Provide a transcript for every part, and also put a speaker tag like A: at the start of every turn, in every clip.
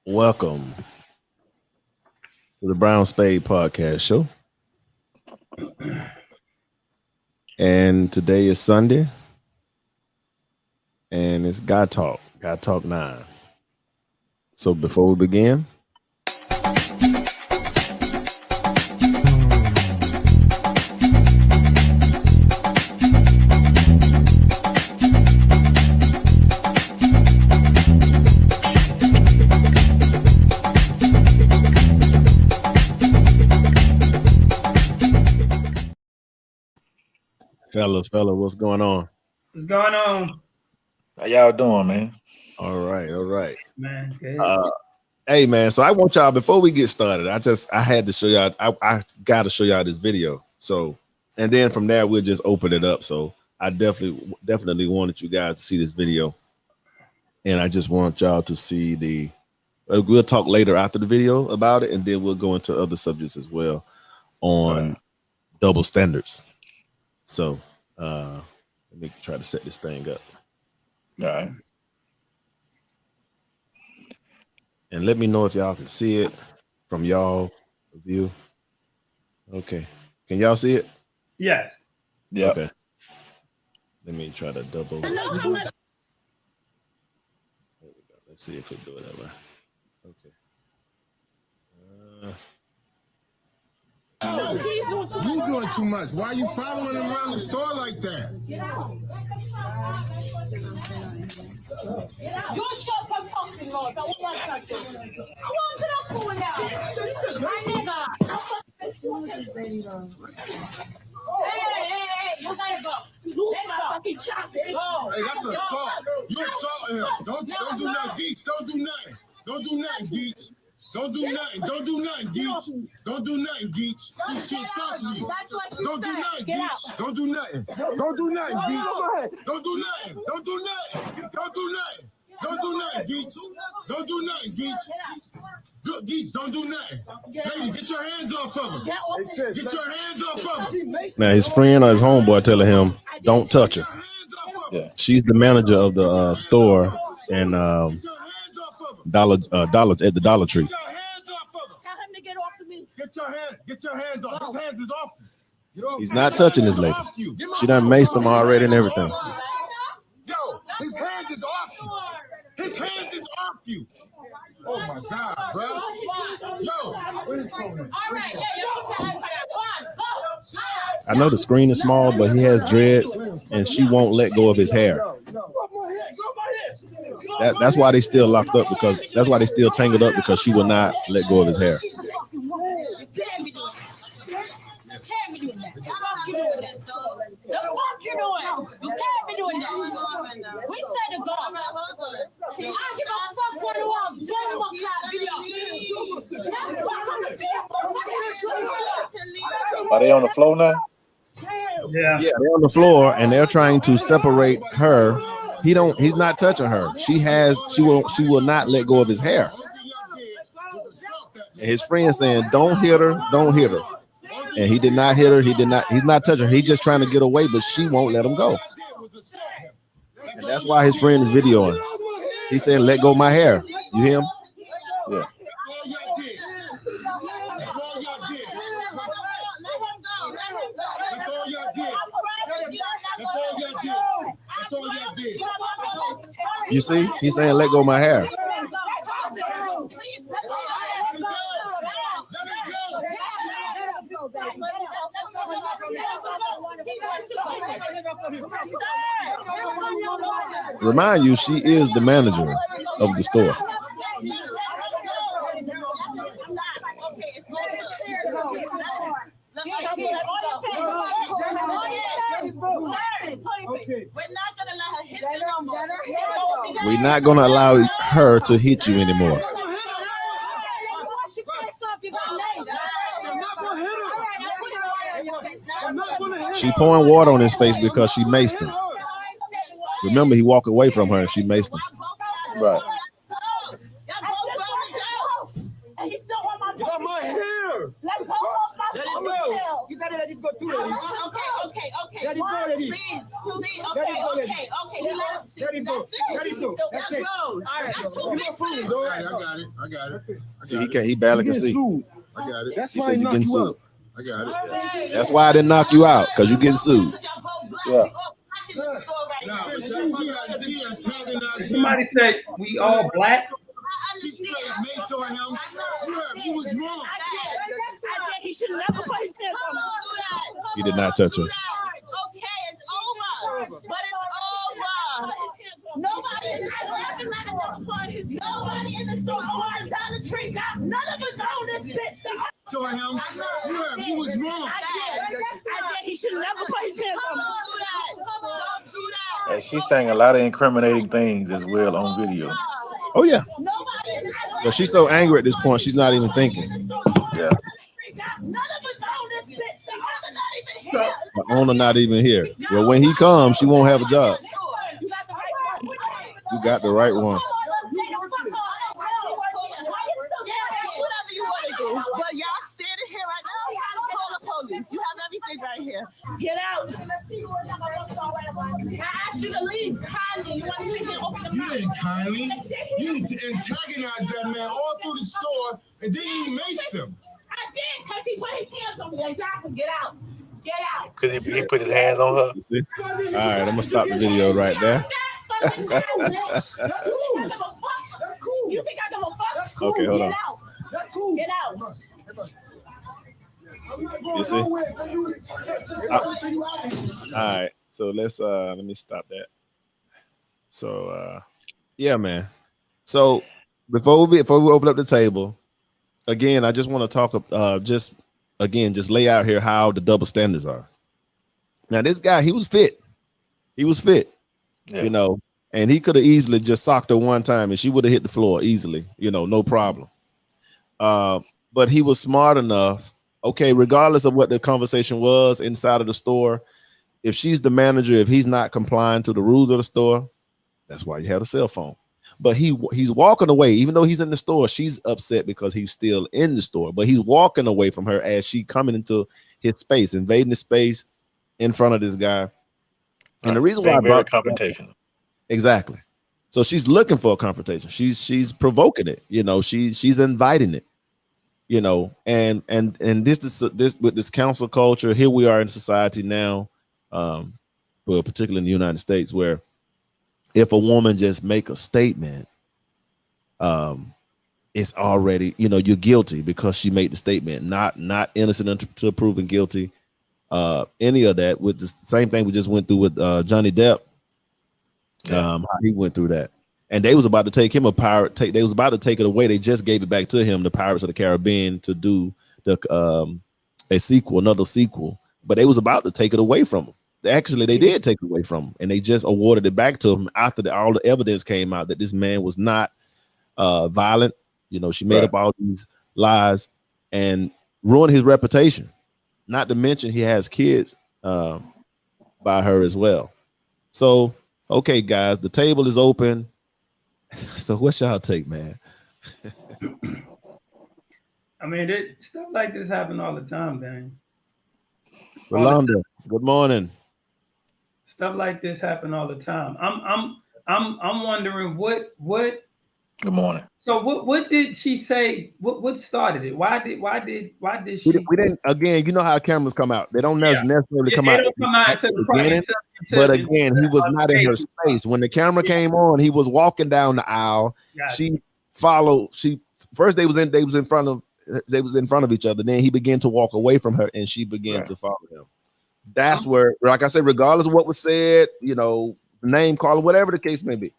A: Welcome to the Brown Spade Podcast Show. And today is Sunday. And it's God Talk 9. So before we begin, fellas, what's going on?
B: What's going on?
C: How y'all doing, man?
A: All right.
B: Man, good.
A: Hey man, so I want y'all, before we get started, I had to show y'all, I gotta show y'all this video. So, and then from there we'll just open it up. So I definitely wanted you guys to see this video. And I just want y'all to see we'll talk later after the video about it, and then we'll go into other subjects as well on double standards. So let me try to set this thing up.
C: All right.
A: And let me know if y'all can see it from y'all view. Okay. Can y'all see it?
B: Yes.
C: Yeah.
A: Okay. Let me try to double. There we go. Let's see if it do it that way. Okay.
D: You doing too much. Why are you following him around the store like that?
E: You shut the fucking mouth. I want to pull now. My nigga. Hey, you gotta go. Lose my fucking chop.
D: Hey, that's assault. You assaulting him. Don't do nothing, Geach. Don't do nothing. Don't do nothing, Geach. Don't do nothing, Geach. Don't do nothing, Geach. This shit talk to you. Don't do nothing, Geach. Don't do nothing. Don't do nothing, Geach. Don't do nothing. Don't do nothing. Don't do nothing. Don't do nothing, Geach. Don't do nothing, Geach. Good, Geach, don't do nothing. Lady, get your hands off of him. Get your hands off of him.
A: Now his friend or his homeboy telling him, don't touch her.
C: Yeah.
A: She's the manager of the store and Dollar at the Dollar Tree.
E: Tell him to get off of me.
D: Get your hands off. His hands is off you.
A: He's not touching this lady. She done maced him already and everything.
D: Yo, his hands is off you. His hands is off you. Oh my God, bro. Yo.
E: All right,
A: I know the screen is small, but he has dreads and she won't let go of his hair. That's why they still locked up, because that's why they still tangled up, because she will not let go of his hair.
C: Are they on the floor now?
B: Yeah.
A: Yeah, they're on the floor and they're trying to separate her. He's not touching her. She will not let go of his hair. And his friend saying, don't hit her. And he did not hit her. He's not touching her. He's just trying to get away, but she won't let him go. And that's why his friend is videoing. He said, let go of my hair. You hear him?
C: Yeah.
A: You see? He's saying, let go of my hair. Remind you, she is the manager of the store. We're not gonna allow her to hit you anymore. She pouring water on his face because she maced him. Remember, he walked away from her and she maced him.
C: Right.
D: You got my hair.
E: Let's hold off my ponytail.
D: You gotta let it go too.
E: Okay.
D: Let it go, lady.
E: Please.
D: Let it go, lady.
E: Okay. That's it. All right. That's too big for you.
D: All right, I got it.
A: See, he barely can see.
D: I got it.
A: He said you getting sued.
D: I got it.
A: That's why I didn't knock you out, because you getting sued.
C: Yeah.
D: Nah, but she antagonized him.
B: Somebody said we all black.
D: She straight mace on him. Yeah, you was wrong.
E: He should never put his hands on her.
A: He did not touch her.
E: Okay, it's over. But it's over. Nobody in the store or Dollar Tree. None of us own this bitch.
D: So him. Yeah, you was wrong.
E: He should never put his hands on her.
C: And she's saying a lot of incriminating things as well on video.
A: Oh yeah. But she's so angry at this point, she's not even thinking.
C: Yeah.
E: None of us own this bitch. The owner not even here.
A: The owner not even here. Well, when he comes, she won't have a job. You got the right one.
E: But y'all standing here right now. Call the police. You have everything right here. Get out. I asked you to leave kindly. You want to sit here and open the
D: You
E: mouth?
D: didn't kindly. You antagonized that man all through the store, and then you maced him.
E: I did, because he put his hands on me. Exactly. Get out. Get out.
C: Because he put his hands on her.
A: You see? All right, I'm gonna stop the video right there.
E: That's cool. You think I give a fuck? That's cool.
A: Okay, hold on.
E: Get out. That's cool. Get out.
A: You see? All right, so let me stop that. So yeah, man. So before we open up the table, again, I just want to talk just lay out here how the double standards are. Now, this guy, he was fit,
C: Yeah.
A: you know, and he could have easily just socked her one time and she would have hit the floor easily, you know, no problem. But he was smart enough. Okay, regardless of what the conversation was inside of the store, if she's the manager, if he's not complying to the rules of the store, that's why you have a cell phone. But he's walking away, even though he's in the store. She's upset because he's still in the store, but he's walking away from her as she coming into his space, invading the space in front of this guy. And the reason why I brought
C: confrontation.
A: Exactly. So she's looking for a confrontation. She's provoking it, you know, she's inviting it. You know, and this with this council culture, here we are in society now, but particularly in the United States, where if a woman just make a statement, it's already, you know, you're guilty because she made the statement, not innocent until proven guilty. Any of that. With the same thing we just went through with Johnny Depp. How he went through that. And they was about to take him they was about to take it away. They just gave it back to him, the Pirates of the Caribbean, to do the another sequel. But they was about to take it away from him. Actually, they did take it away from him, and they just awarded it back to him after all the evidence came out that this man was not violent. You know, she made up all these lies and ruined his reputation. Not to mention he has kids by her as well. So, okay, guys, the table is open. So what's y'all take, man?
B: I mean, stuff like this happen all the time, Dane.
A: Rolanda, good morning.
B: Stuff like this happen all the time. I'm wondering what.
C: Good morning.
B: So what did she say? What started it? Why did she?
A: We didn't. Again, you know how cameras come out. They don't necessarily come out.
B: They don't come out until the beginning.
A: But again, he was not in her space. When the camera came on, he was walking down the aisle.
B: Gotcha.
A: She followed. First they was in front of each other. Then he began to walk away from her, and she began to follow him. That's where, like I said, regardless of what was said, you know, name calling, whatever the case may be.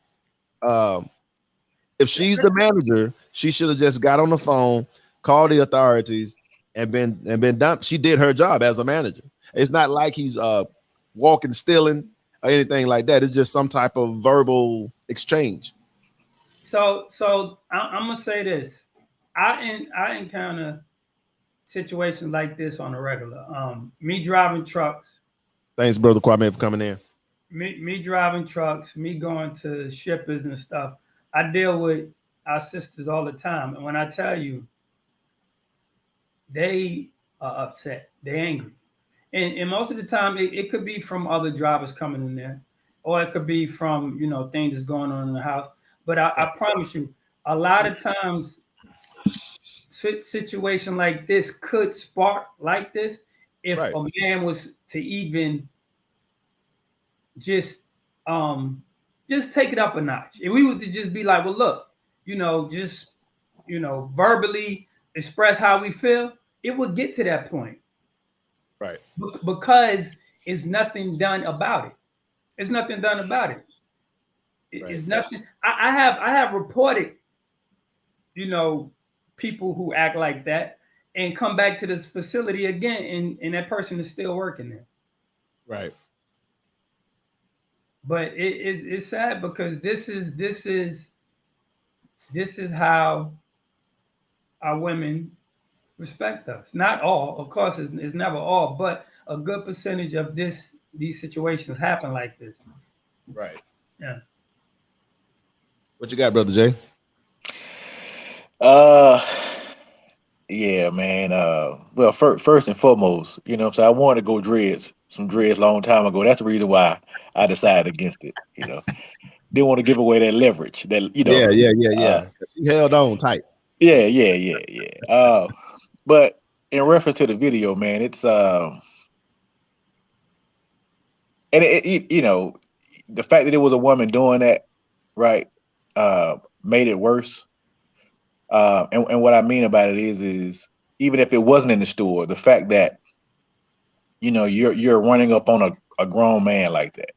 A: If she's the manager, she should have just got on the phone, called the authorities, and been done. She did her job as a manager. It's not like he's walking, stealing, or anything like that. It's just some type of verbal exchange.
B: So I'm gonna say this. I encounter situations like this on a regular. Me driving trucks.
A: Thanks, Brother Kwame, for coming in.
B: Me driving trucks, me going to shippers and stuff. I deal with our sisters all the time. And when I tell you, they are upset, they're angry. And most of the time, it could be from other drivers coming in there. or it could be from, things that's going on in the house. But I promise you, a lot of times, situation like this could spark like this if
A: Right.
B: a man was to even just take it up a notch. If we were to just be like, well, look, just verbally express how we feel, it would get to that point.
A: Right.
B: Because it's nothing done about it. It's nothing done about it. It's nothing. I have reported, people who act like that and come back to this facility again, and that person is still working there.
A: Right.
B: But it's sad because this is how our women respect us. Not all, of course, it's never all, but a good percentage of these situations happen like this.
A: Right.
B: Yeah.
A: What you got, Brother Jay?
C: Yeah, man. Well, first and foremost, what I'm saying, I wanted to go some dreads long time ago. That's the reason why I decided against it. Didn't want to give away that leverage. That
A: Yeah. She held on tight.
C: Yeah. But in reference to the video, man, it's and the fact that it was a woman doing that, right, made it worse. And what I mean about it is even if it wasn't in the store, the fact that you're running up on a grown man like that,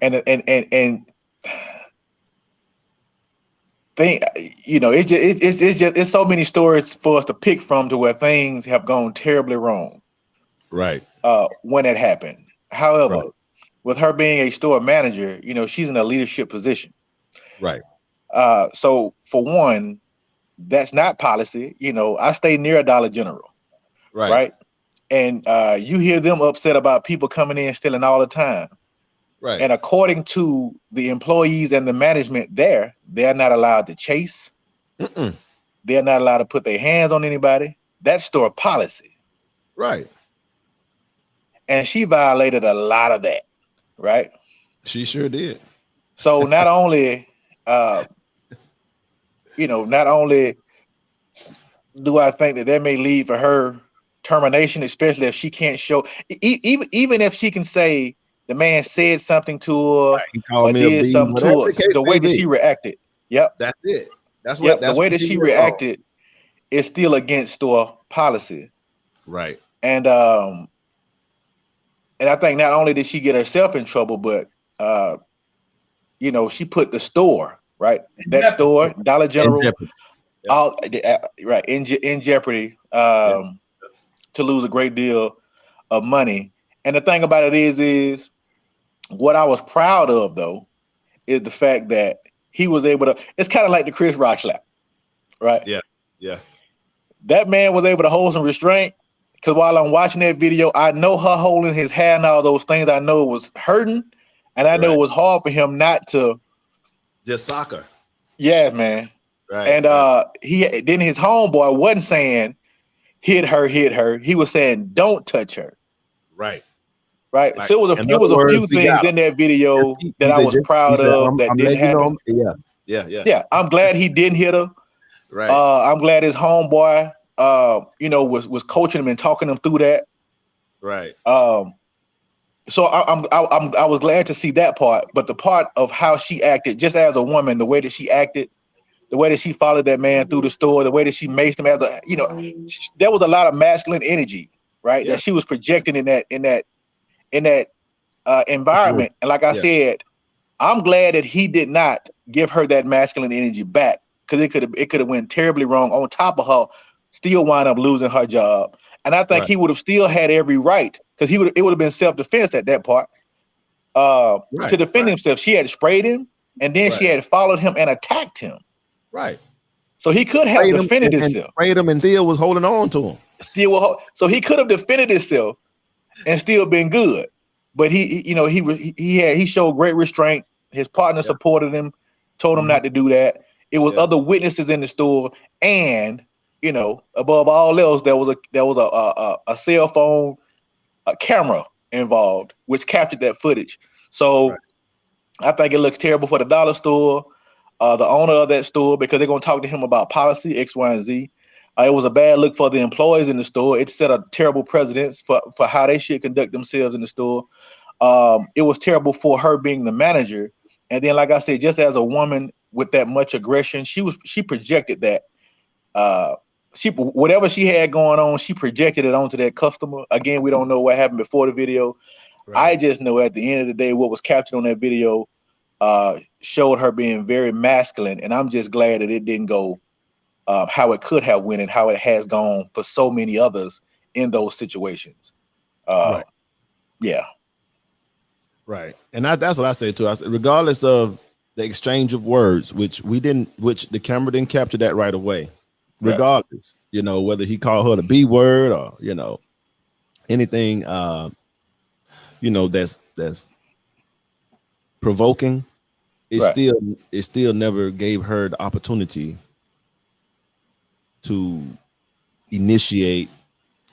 C: and think it's so many stories for us to pick from to where things have gone terribly wrong.
A: Right.
C: When it happened. However,
A: Right.
C: with her being a store manager, she's in a leadership position.
A: Right.
C: So for one, that's not policy. I stay near a Dollar General, right? And you hear them upset about people coming in stealing all the time.
A: Right.
C: And according to the employees and the management there, they're not allowed to chase.
A: Mm-mm.
C: They're not allowed to put their hands on anybody. That's store policy.
A: Right.
C: And she violated a lot of that, right?
A: She sure did.
C: So not only do I think that may lead for her termination, especially if she can't show, even if she can say the man said something to her,
A: Right. He called
C: or
A: me a
C: did
A: B,
C: something to
A: whatever
C: her,
A: the case
C: the way
A: may
C: that
A: be.
C: she reacted. Yep.
A: That's it. That's
C: Yep.
A: what. That's
C: the way
A: what
C: that she
A: went wrong.
C: reacted is still against store policy.
A: Right.
C: And I think not only did she get herself in trouble, but she put the store, right? That store, Dollar General, all right in jeopardy to lose a great deal of money. And the thing about it is what I was proud of though is the fact that he was able to. It's kind of like the Chris Rock slap, right?
A: Yeah.
C: That man was able to hold some restraint. Because while I'm watching that video, I know her holding his hand and all those things. I know it was hurting, and I know it was hard for him not to.
A: Just soccer.
C: Yeah, man.
A: Right.
C: And his homeboy wasn't saying hit her. He was saying don't touch her.
A: Right.
C: Right.
A: Like,
C: so it was a few things in that video that I was proud of that didn't happen. Yeah. I'm glad he didn't hit her.
A: Right.
C: I'm glad his homeboy was coaching him and talking him through that.
A: Right.
C: So I was glad to see that part, but the part of how she acted, just as a woman, the way that she acted, the way that she followed that man through the store, the way that she maced him there was a lot of masculine energy, right?
A: Yeah.
C: That she was projecting in that environment. And like I said, I'm glad that he did not give her that masculine energy back, because it could have went terribly wrong. On top of her still wind up losing her job. And I think he would have still had every right, because it would have been self-defense at that part to defend himself. She had sprayed him, and then she had followed him and attacked him.
A: Right.
C: So he could have defended himself.
A: Sprayed him and still was holding on to him.
C: So he could have defended himself and still been good. But he showed great restraint. His partner supported him, told him not to do that. It was other witnesses in the store, and above all else, there was a cell phone camera involved, which captured that footage. So I think it looks terrible for the dollar store, the owner of that store, because they're going to talk to him about policy X, Y, and Z. It was a bad look for the employees in the store. It set a terrible precedence for how they should conduct themselves in the store. It was terrible for her being the manager. And then, like I said, just as a woman with that much aggression, she projected that. Whatever she had going on, she projected it onto that customer. Again, we don't know what happened before the video. Right. I just know at the end of the day, what was captured on that video showed her being very masculine. And I'm just glad that it didn't go how it could have went and how it has gone for so many others in those situations.
A: Right.
C: Yeah.
A: Right. And that's what I say too. I said, regardless of the exchange of words, which the camera didn't capture that right away. Regardless, you know, whether he called her the B word or, you know, anything, you know, that's provoking, it still never gave her the opportunity to initiate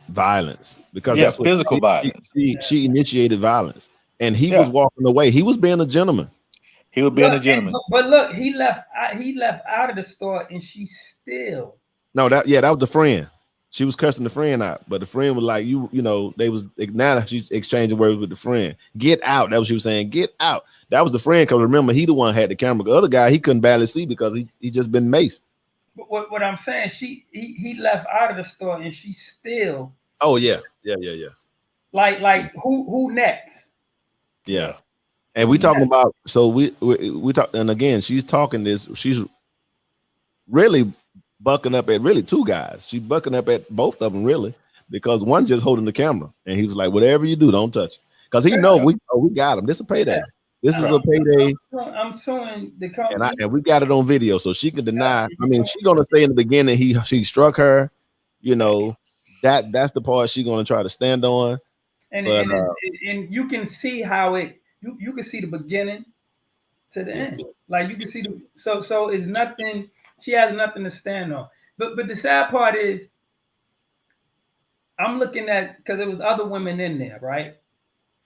A: violence, because that's what
C: physical violence.
A: She initiated violence, and he was walking away. He was being a gentleman.
C: He was being a gentleman.
B: But look, he left out of the store, and she still.
A: No, that was the friend. She was cursing the friend out, but the friend was like, you know, they was now she's exchanging words with the friend. Get out. That's what she was saying. Get out. That was the friend, because remember, he the one had the camera. The other guy, he couldn't barely see because he just been maced.
B: But what I'm saying, he left out of the store, and she still.
A: Oh yeah.
B: Like who next?
A: Yeah. And we talking about, so we talk, and again, she's talking this. She's really bucking up at really two guys. She's bucking up at both of them, really, because one just holding the camera, and he was like, "Whatever you do, don't touch it," because he know we got him. This is a payday. This is a payday.
B: I'm suing the company,
A: and we got it on video, so she can deny. I mean, she's gonna say in the beginning she struck her. You know, that's the part she's gonna try to stand on.
B: And you can see how it. You can see the beginning to the end. Like you can see so it's nothing. She has nothing to stand on. But the sad part is, I'm looking at, because there was other women in there, right?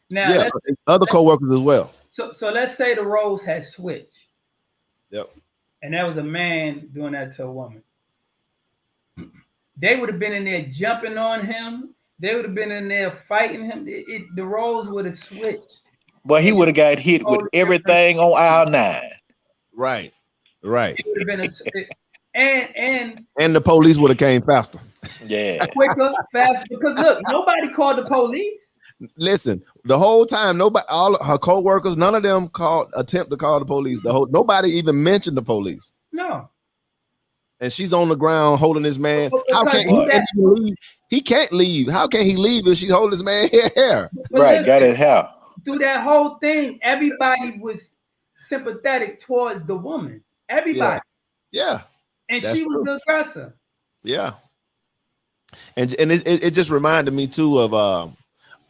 B: Now,
A: other co-workers as well.
B: So let's say the roles had switched.
A: Yep.
B: And that was a man doing that to a woman. They would have been in there jumping on him. They would have been in there fighting him. The roles would have switched.
C: But he would have got hit with everything on aisle 9.
A: Right. It
B: would have been
A: and the police would have came faster.
C: Yeah.
B: Quicker, faster. Because look, nobody called the police.
A: Listen, the whole time, nobody, all her co-workers, none of them attempt to call the police. Nobody even mentioned the police.
B: No.
A: And she's on the ground holding this man. How can he leave? He can't leave. How can he leave if she holding this man hair?
C: Right, got his hair.
B: Through that whole thing, everybody was sympathetic towards the woman. Everybody.
A: Yeah.
B: And she was the aggressor.
A: Yeah. And it just reminded me too of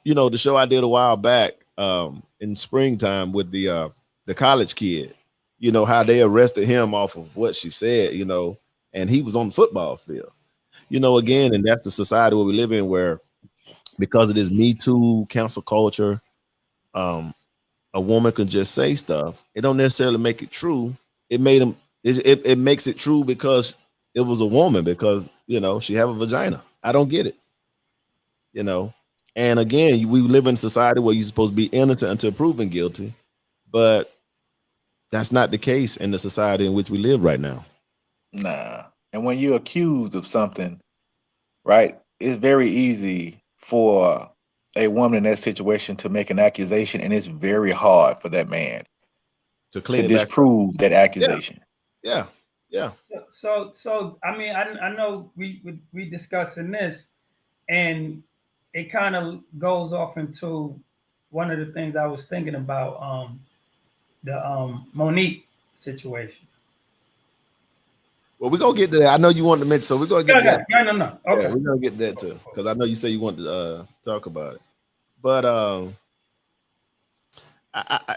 A: you know, the show I did a while back in springtime with the college kid. You know, how they arrested him off of what she said, you know, and he was on the football field. You know, again, and that's the society where we live in, where because of this Me Too cancel culture, a woman can just say stuff. It don't necessarily make it true. It makes it true because it was a woman, because, you know, she have a vagina. I don't get it. You know, and again, we live in a society where you're supposed to be innocent until proven guilty, but that's not the case in the society in which we live right now.
C: Nah. And when you're accused of something, right, it's very easy for a woman in that situation to make an accusation, and it's very hard for that man to disprove that accusation.
A: Yeah.
B: So I mean, I know we discussing this, and it kind of goes off into one of the things I was thinking about, the Monique situation.
A: Well, we're gonna get to that. I know you want to mention, so we're gonna get that.
B: No. Okay,
A: we're gonna get that too, because I know you say you want to talk about it. But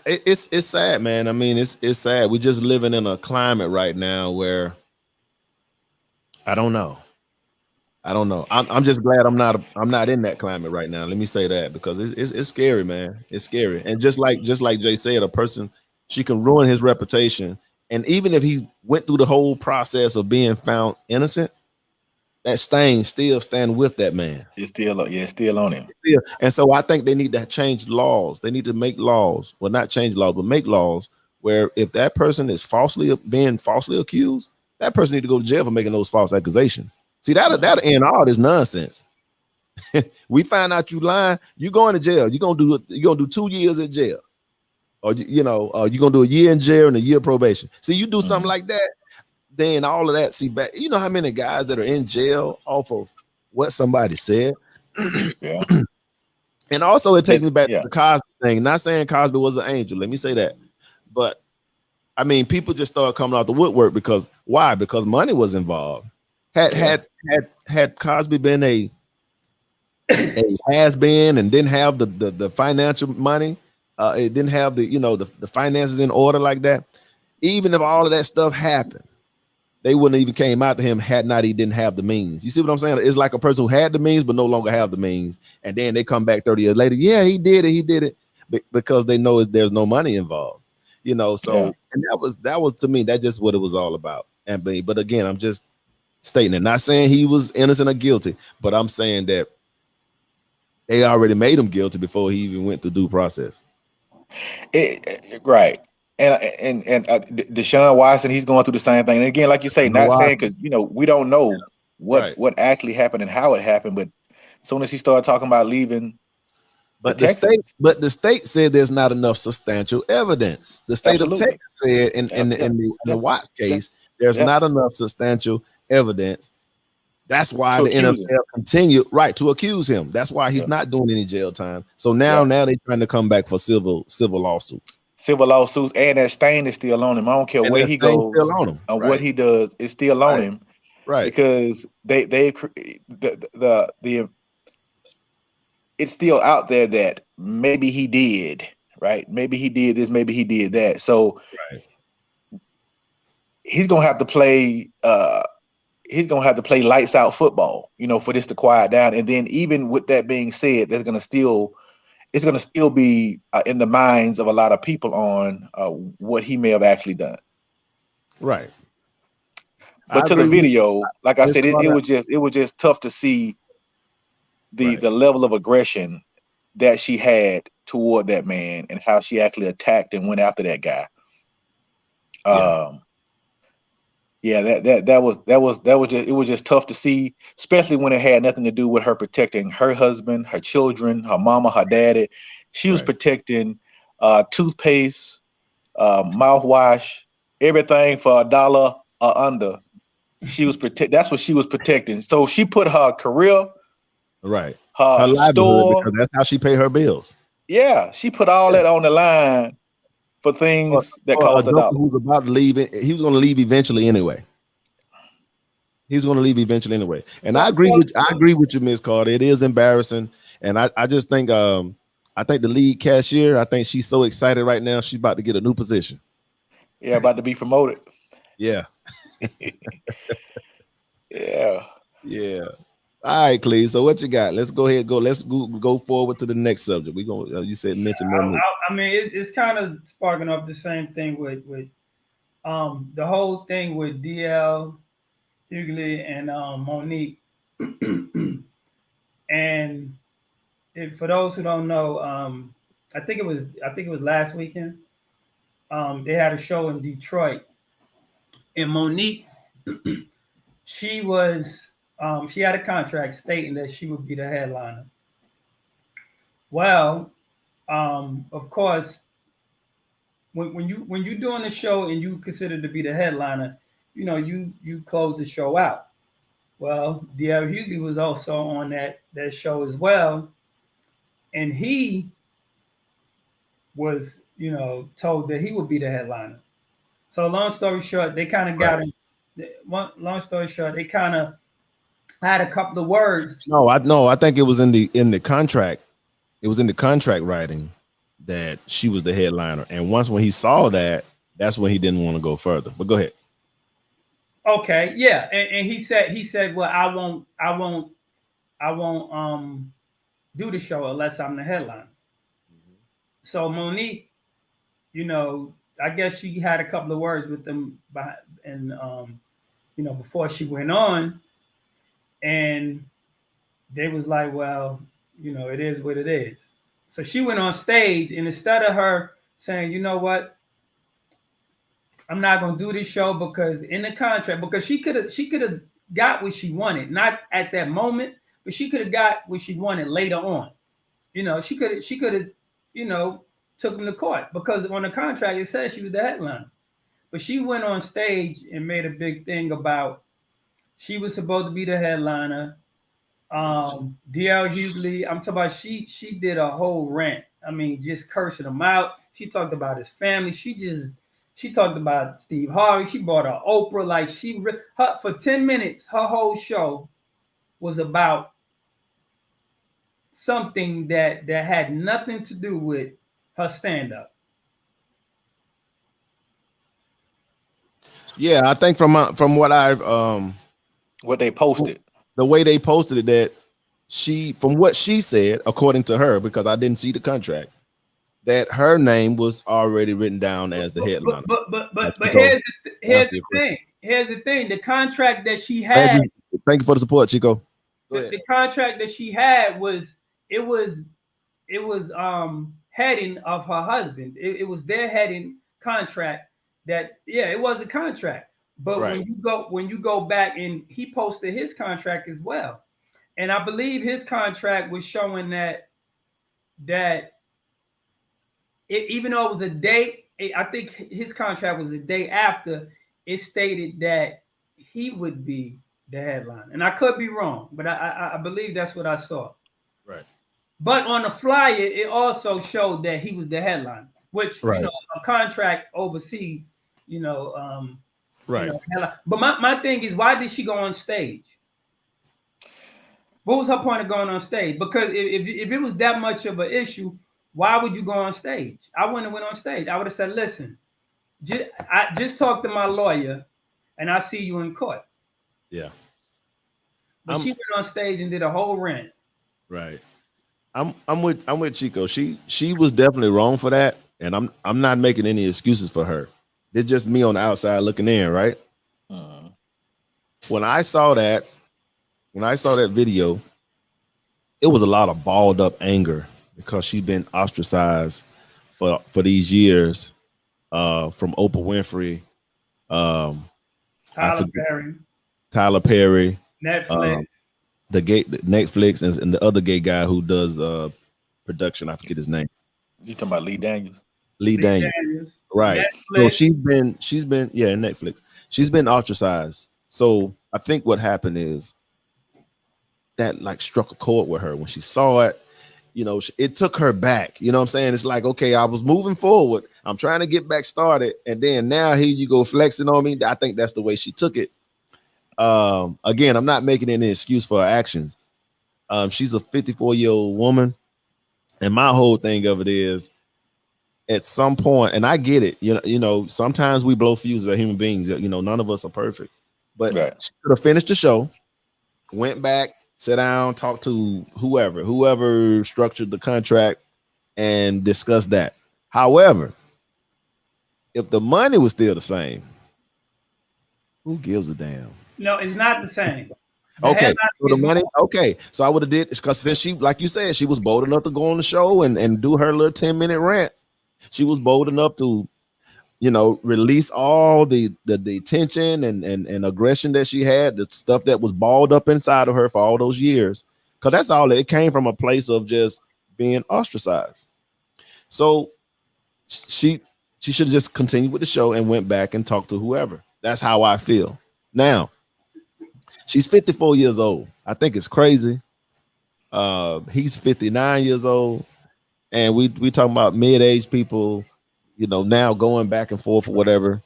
A: it's sad, man. I mean, it's sad. We're just living in a climate right now where I don't know. I don't know. I'm just glad I'm not in that climate right now. Let me say that because it's scary, man. It's scary. And just like Jay said, a person, she can ruin his reputation. And even if he went through the whole process of being found innocent, that stain still stand with that man.
C: It's still on him.
A: Still. And so I think they need to change laws. They need to make laws. Well, not change laws, but make laws where if that person is being falsely accused, that person need to go to jail for making those false accusations. See, that'll end all this nonsense. We find out you lying, you going to jail. You're gonna do 2 years in jail, or you're gonna do a year in jail and a year probation. See, you do something like that, then all of that. See, back, you know how many guys that are in jail off of what somebody said.
C: Yeah.
A: And also, it takes me back to the Cosby thing. Not saying Cosby was an angel. Let me say that, but I mean, people just started coming out the woodwork because why? Because money was involved. Had Cosby been a has been and didn't have the financial money, it didn't have the finances in order like that. Even if all of that stuff happened, they wouldn't even came out to him he didn't have the means. You see what I'm saying? It's like a person who had the means but no longer have the means, and then they come back 30 years later. Yeah, he did it because they know there's no money involved. So and that was to me, that's just what it was all about. But again, I'm just stating it, not saying he was innocent or guilty, but I'm saying that they already made him guilty before he even went through due process.
C: Right. And Deshaun Watson, he's going through the same thing. And again, like you say, not saying because we don't know what actually happened and how it happened, but as soon as he started talking about leaving,
A: but the state said there's not enough substantial evidence. The state of Texas said in the Watts case, there's not enough substantial evidence. That's why the NFL continued to accuse him. That's why he's not doing any jail time. So now they're trying to come back for civil lawsuits.
C: Civil lawsuits, and that stain is still on him. I don't care where he goes and what he does, it's still on him. Right. Because it's still out there that maybe he did, right? Maybe he did this, maybe he did that. So he's gonna have to play lights out football, for this to quiet down. And then even with that being said, it's gonna still be in the minds of a lot of people on what he may have actually done. Right. But to the video, like I said, it was just tough to see the level of aggression that she had toward that man and how she actually attacked and went after that guy. It was just tough to see, especially when it had nothing to do with her protecting her husband, her children, her mama, her daddy. She was protecting toothpaste, mouthwash, everything for $1 or under. She was that's what she was protecting. So she put her career, her store,
A: because that's how she paid her bills.
C: Yeah, she put all that on the line for things that cost $1.
A: Who's about to leave it? He was going to leave eventually anyway. And I agree with you, Ms. Carter. It is embarrassing, and I just think I think the lead cashier, I think she's so excited right now. She's about to get a new position.
C: Yeah, about to be promoted.
A: Yeah.
C: Yeah.
A: All right, Cleve. So what you got? Let's go ahead. Let's go forward to the next subject. We gonna. You said mention more.
B: I mean, it's kind of sparking up the same thing with the whole thing with DL Hughley and Monique. And for those who don't know, I think it was last weekend. They had a show in Detroit, and Monique, she had a contract stating that she would be the headliner. Well, of course, when you're doing the show and you consider to be the headliner, you close the show out. Well, DL Hughley was also on that show as well, and he was told that he would be the headliner. So long story short, they kind of got him. Long story short, they kind of had a couple of words.
A: No, I think it was in the contract. It was in the contract writing that she was the headliner. And when he saw that, that's when he didn't want to go further. But go ahead.
B: Okay, yeah, and he said, well, I won't do the show unless I'm the headline. So Monique, you know, I guess she had a couple of words with them and you know, before she went on, and they was like, well, you know, it is what it is. So she went on stage, and instead of her saying, you know what, I'm not gonna do this show because in the contract, because she could have got what she wanted, not at that moment, but she could have got what she wanted later on. You know, she could have, you know, took him to court because on the contract it said she was the headliner. But she went on stage and made a big thing about she was supposed to be the headliner. DL Hughley, I'm talking about she did a whole rant. I mean, just cursing him out. She talked about his family. She talked about Steve Harvey. She brought her Oprah. Like her for 10 minutes, her whole show was about something that had nothing to do with her stand-up.
A: Yeah, I think from what I've
C: what they posted,
A: the way they posted it, that from what she said, according to her, because I didn't see the contract, that her name was already written down as the headliner.
B: But here's the thing. Here's the thing. The contract that she had.
A: Thank you for the support, Chico.
B: The contract that she had was heading of her husband. It was their heading contract. That it was a contract. But
A: right.
B: when you go back, and he posted his contract as well, and I believe his contract was showing that even though it was a day, I think his contract was a day after. It stated that he would be the headline, and I could be wrong, but I believe that's what I saw.
A: Right.
B: But on the flyer, it also showed that he was the headline, which you know, a contract overseas, you know,
A: right.
B: You know, but my thing is, why did she go on stage? What was her point of going on stage? Because if it was that much of an issue, why would you go on stage? I wouldn't have went on stage. I would have said, listen, I just talked to my lawyer, and I see you in court.
A: Yeah.
B: But she went on stage and did a whole rant.
A: Right. I'm with Chico. She was definitely wrong for that, and I'm not making any excuses for her. It's just me on the outside looking in, right? When I saw that video, it was a lot of balled up anger because she'd been ostracized for these years, from Oprah Winfrey, Tyler Perry,
B: Netflix,
A: Netflix, and the other gay guy who does production. I forget his name.
C: You talking about Lee Daniels?
A: Lee Daniels. Right. So she's been Netflix. She's been ostracized. So I think what happened is that like struck a chord with her when she saw it. You know, it took her back. You know what I'm saying? It's like, okay, I was moving forward. I'm trying to get back started, and then now here you go flexing on me. I think that's the way she took it. Again, I'm not making any excuse for her actions. She's a 54-year-old woman, and my whole thing of it is, at some point, and I get it, you know, sometimes we blow fuses as human beings. You know, none of us are perfect, but she could have finished the show, went back, sit down, talk to whoever structured the contract, and discuss that. However, if the money was still the same, who gives a damn?
B: No, it's not the same.
A: Okay, so the money. Okay, so I would have did, because since she, like you said, she was bold enough to go on the show and do her little 10-minute rant. She was bold enough to, you know, release all the tension and aggression that she had, the stuff that was balled up inside of her for all those years, because that's all it came from, a place of just being ostracized. So she should have just continued with the show and went back and talked to whoever. That's how I feel. Now, she's 54 years old. I think it's crazy. He's 59 years old. And we talking about mid-aged people, you know, now going back and forth or whatever.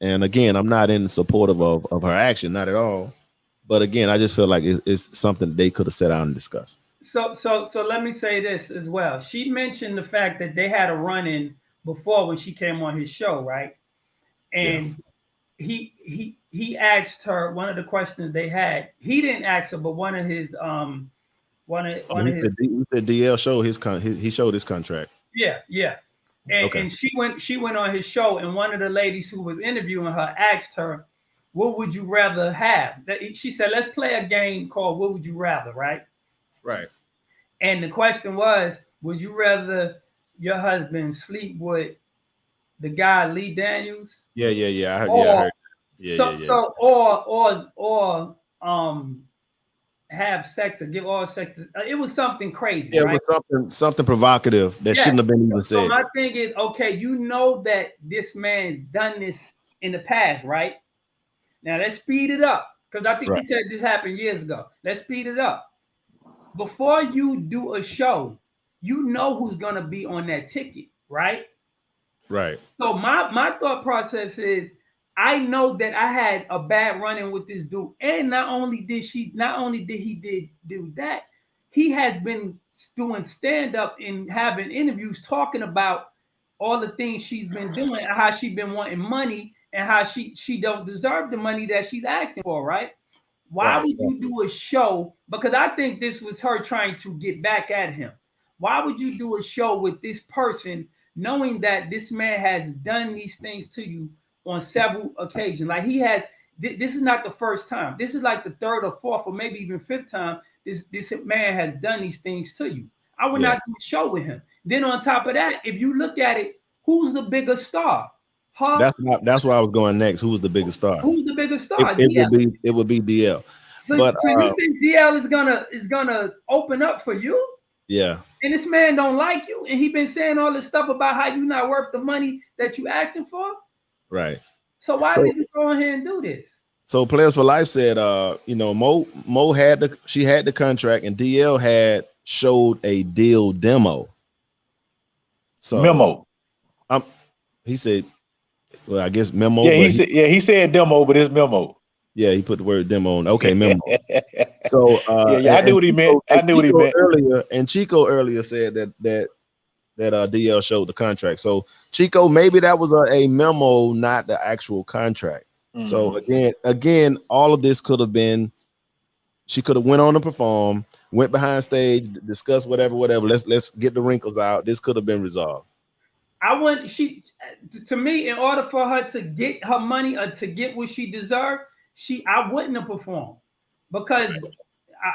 A: And again, I'm not in support of her action, not at all. But again, I just feel like it's something they could have sat down and discussed.
B: So let me say this as well. She mentioned the fact that they had a run-in before when she came on his show, right? And he asked her one of the questions they had. He didn't ask her, but one of his
A: He said DL showed he showed his contract.
B: yeah. And she went on his show, and one of the ladies who was interviewing her asked her, "What would you rather have?" She said, "Let's play a game called What Would You Rather," right?
A: Right.
B: And the question was, would you rather your husband sleep with the guy Lee Daniels?
A: Yeah. I heard.
B: Or have sex or give all sex. It was something crazy.
A: Yeah,
B: right?
A: it was something provocative that shouldn't have been even said.
B: So my thing is, okay, you know that this man's done this in the past, right? Now let's speed it up because I think he said this happened years ago. Let's speed it up. Before you do a show, you know who's gonna be on that ticket, right?
A: Right.
B: So my thought process is, I know that I had a bad run-in with this dude, and not only did he do that, he has been doing stand-up and having interviews talking about all the things she's been doing, and how she's been wanting money, and how she don't deserve the money that she's asking for, right? Why would you do a show? Because I think this was her trying to get back at him. Why would you do a show with this person, knowing that this man has done these things to you on several occasions? Like he has, this is not the first time. This is like the third or fourth or maybe even fifth time this man has done these things to you. I would not do a show with him. Then on top of that, if you look at it, who's the bigger star? Huh?
A: That's where I was going next. Who's the biggest star?
B: Who's the biggest star?
A: It would be DL.
B: So you think DL is gonna open up for you?
A: Yeah.
B: And this man don't like you, and he been saying all this stuff about how you not worth the money that you asking for.
A: Right.
B: So why did you go in here and do this?
A: So Players for Life said, Mo had the contract, and DL had showed a deal demo. So
C: memo.
A: He said, well, I guess memo.
C: Yeah, he said demo, but it's memo.
A: Yeah, he put the word demo on. Okay, memo. So
C: I knew what he meant. I knew what he meant
A: earlier. And Chico earlier said that DL showed the contract. So Chico, maybe that was a memo, not the actual contract. Mm-hmm. So again, all of this could have been. She could have went on to perform, went behind stage, discuss whatever. Let's get the wrinkles out. This could have been resolved.
B: To me, in order for her to get her money or to get what she deserved, I wouldn't have performed, because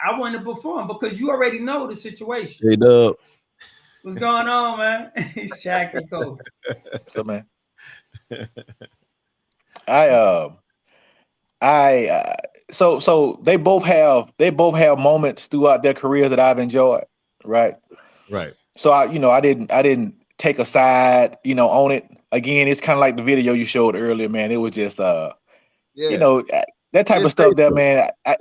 B: I wouldn't have performed because you already know the situation.
A: Hey, Dub.
B: What's going on, man? Shaq and Kobe.
C: So, man, so they both have moments throughout their careers that I've enjoyed, right?
A: Right.
C: So I didn't take a side, on it. Again, it's kind of like the video you showed earlier, man. It was just that type of stuff there, man. I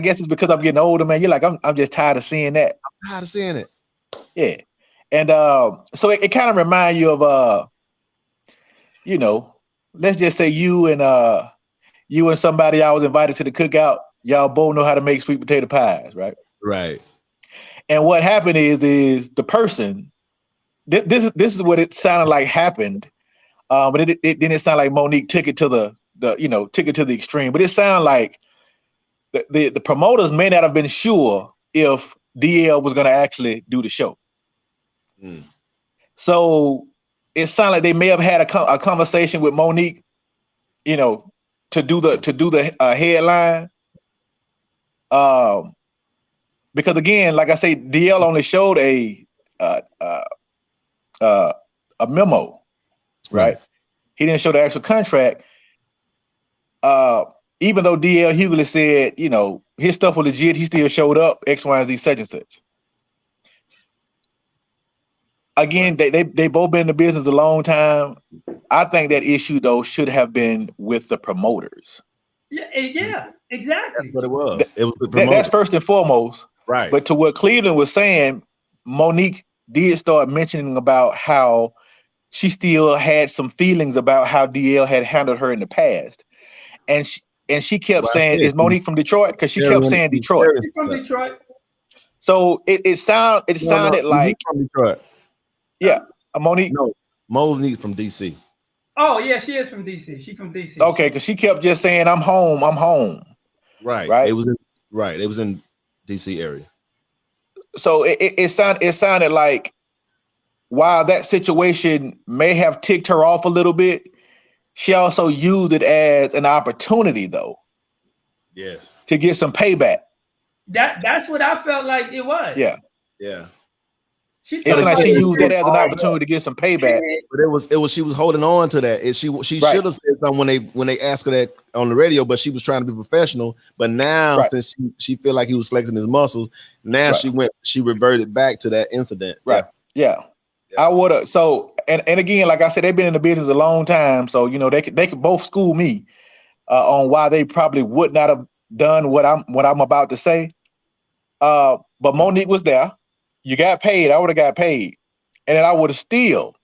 C: guess it's because I'm getting older, man. You're like, I'm just tired of seeing that.
A: I'm tired of seeing it.
C: Yeah. And so it kind of reminds you of let's just say you and somebody I was invited to the cookout, y'all both know how to make sweet potato pies, right?
A: Right.
C: And what happened is the person, this is what it sounded like happened. But it didn't sound like Monique took it to the extreme. But it sounded like the promoters may not have been sure if DL was going to actually do the show. Mm. So it sounded like they may have had a conversation with Monique, to do the headline. Because again, like I say, DL only showed a memo. Right. He didn't show the actual contract. Even though DL Hughley said, his stuff was legit, he still showed up, X, Y, and Z, such and such. Again, they both been in the business a long time. I think that issue, though, should have been with the promoters.
B: Yeah, exactly.
A: That's what it was. It was the promoters.
C: That's first and foremost.
A: Right.
C: But to what Cleveland was saying, Monique did start mentioning about how she still had some feelings about how DL had handled her in the past. And she kept saying, is Monique from Detroit? Because she kept saying Detroit.
B: She's from Detroit.
C: So it sounded like
A: from Detroit.
C: Yeah. Monique.
A: No, Monique from DC.
B: Oh yeah, she is from DC. She from DC.
C: Okay, because she kept just saying, "I'm home, I'm home."
A: Right.
C: Right.
A: It was in DC area.
C: So it sounded like while that situation may have ticked her off a little bit, she also used it as an opportunity, though,
A: Yes.
C: to get some payback.
B: That's what I felt like it was.
C: Yeah.
A: Yeah.
B: She
C: It's like she used that as an
A: Oh,
C: opportunity to get some payback.
A: But it was she was holding on to that. She
C: Right.
A: should have said something when they asked her that on the radio, but she was trying to be professional. But now
C: Right.
A: since she feel like he was flexing his muscles, now
C: Right.
A: she reverted back to that incident.
C: Right. Yeah. I would have. So and again, like I said, they've been in the business a long time, so you know they could both school me on why they probably would not have done what I'm about to say. But Monique was there. You got paid. I would have got paid, and then I would have still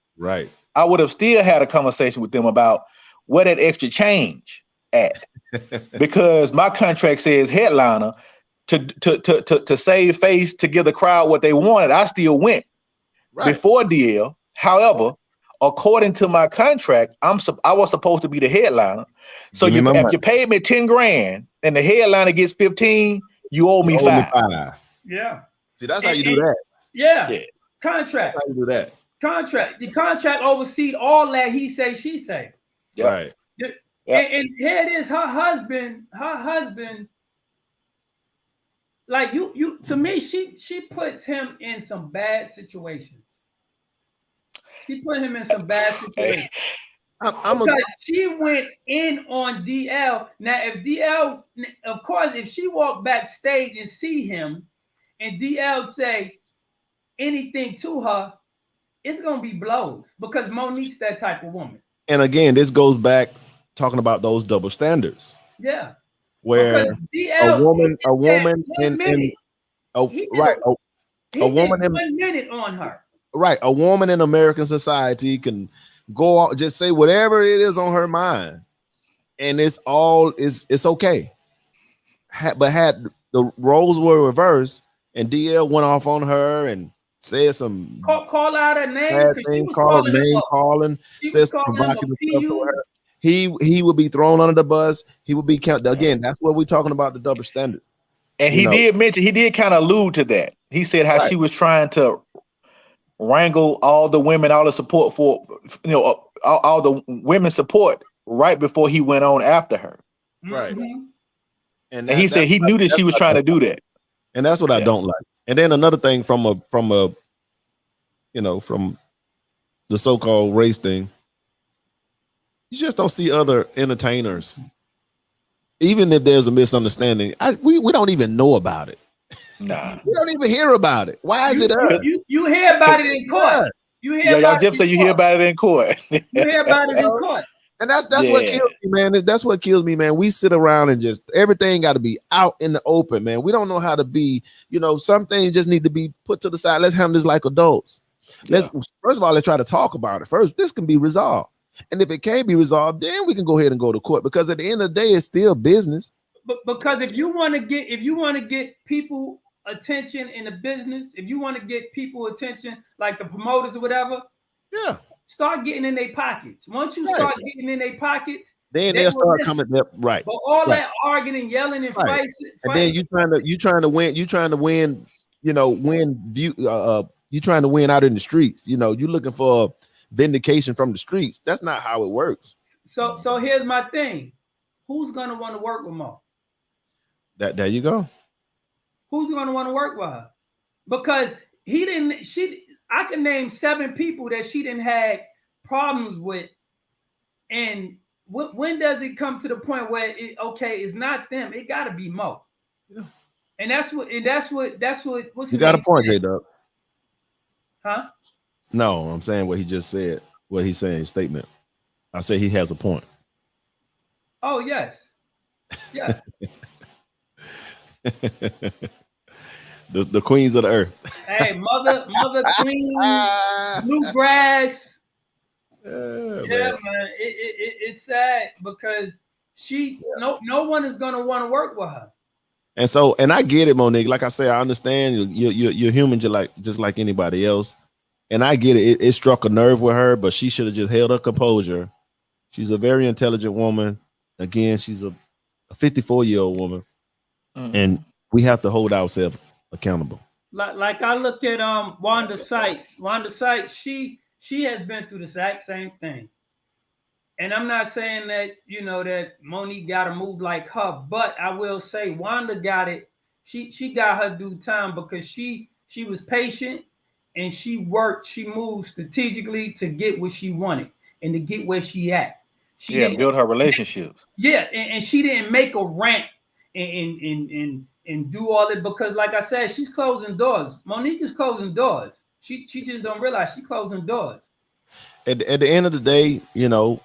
C: had a conversation with them about where that extra change at, because my contract says headliner to save face, to give the crowd what they wanted. I still went before DL. However, according to my contract, I was supposed to be the headliner. So if you paid me 10 grand and the headliner gets 15, you owe me 5.
B: Yeah.
A: See, that's how you do that.
B: Yeah. Contract.
A: That's how you do that.
B: Contract. The contract oversees all that he say, she say.
C: Yep.
A: Right.
B: And here it is, her husband, like you to me, she puts him in some bad situations. She put him in some bad situations. Because she went in on DL. Now, if DL, of course, if she walked backstage and see him and DL say anything to her, it's gonna be blows, because Monique's that type of woman.
A: And again, this goes back talking about those double standards.
B: Yeah.
A: Where
B: DL,
A: a woman
B: he did 1 minute on her.
A: Right. A woman in American society can go out, just say whatever it is on her mind, and it's okay. But had the roles were reversed and DL went off on her and said some
B: call out her name,
A: calling, said some provocative stuff to her, he would be thrown under the bus. He would be counted again. That's what we're talking about, the double standard.
C: And he did kind of allude to that. He said how she was trying to wrangle all the women, all the support for, all the women support right before he went on after her.
A: Right.
B: Mm-hmm.
C: And he said he knew that she was trying to do that.
A: And that's what I don't like. And then another thing from the so-called race thing, you just don't see other entertainers. Even if there's a misunderstanding, we don't even know about it.
C: Nah,
A: we don't even hear about it. Why is it us?
B: You hear about it in court. You hear
C: y'all just say you hear about it in court.
B: You hear about it in court.
A: And that's what kills me, man. That's what kills me, man. We sit around and just everything got to be out in the open, man. We don't know how to be, some things just need to be put to the side. Let's handle this like adults. First of all, let's try to talk about it first. This can be resolved. And if it can't be resolved, then we can go ahead and go to court, because at the end of the day, it's still business.
B: But because if you want to get people attention in the business, if you want to get people attention, like the promoters or whatever, start getting in their pockets. Once you start getting in their pockets,
A: then they'll start coming up. Right.
B: But all that arguing and yelling and fighting,
A: and then you trying to win, you trying to win out in the streets. You're looking for vindication from the streets. That's not how it works. So
B: here's my thing. Who's gonna want to work with Mo?
A: There you go.
B: Who's gonna want to work with her? Because I can name 7 people that she didn't have problems with. And when does it come to the point where it's not them? It gotta be Mo. Yeah. And that's what
A: you got a point, J-Dub.
B: Huh?
A: No, I'm saying what he just said, what he's saying, his statement. I say he has a point.
B: Oh, yes. Yeah.
A: the queens of the earth.
B: Hey, mother queen, bluegrass. Man. It's sad because no one is gonna want to work with her.
A: And I get it, Monique. Like I say, I understand you're human just like anybody else. And I get it. It struck a nerve with her, but she should have just held her composure She's a very intelligent woman. Again, she's a 54-year-old woman, and we have to hold ourselves accountable.
B: Like I look at Wanda Sykes. Wanda Sykes, she has been through the exact same thing. And I'm not saying that, you know, that Monique got to move like her, but I will say Wanda got it. She got her due time because she was patient and she worked. She moved strategically to get what she wanted and to get where she at. She
C: build her relationships.
B: Yeah, and she didn't make a rant and do all it because, like I said, she's closing doors. Monique is closing doors. She just don't realize she's closing doors.
A: At the end of the day, you know,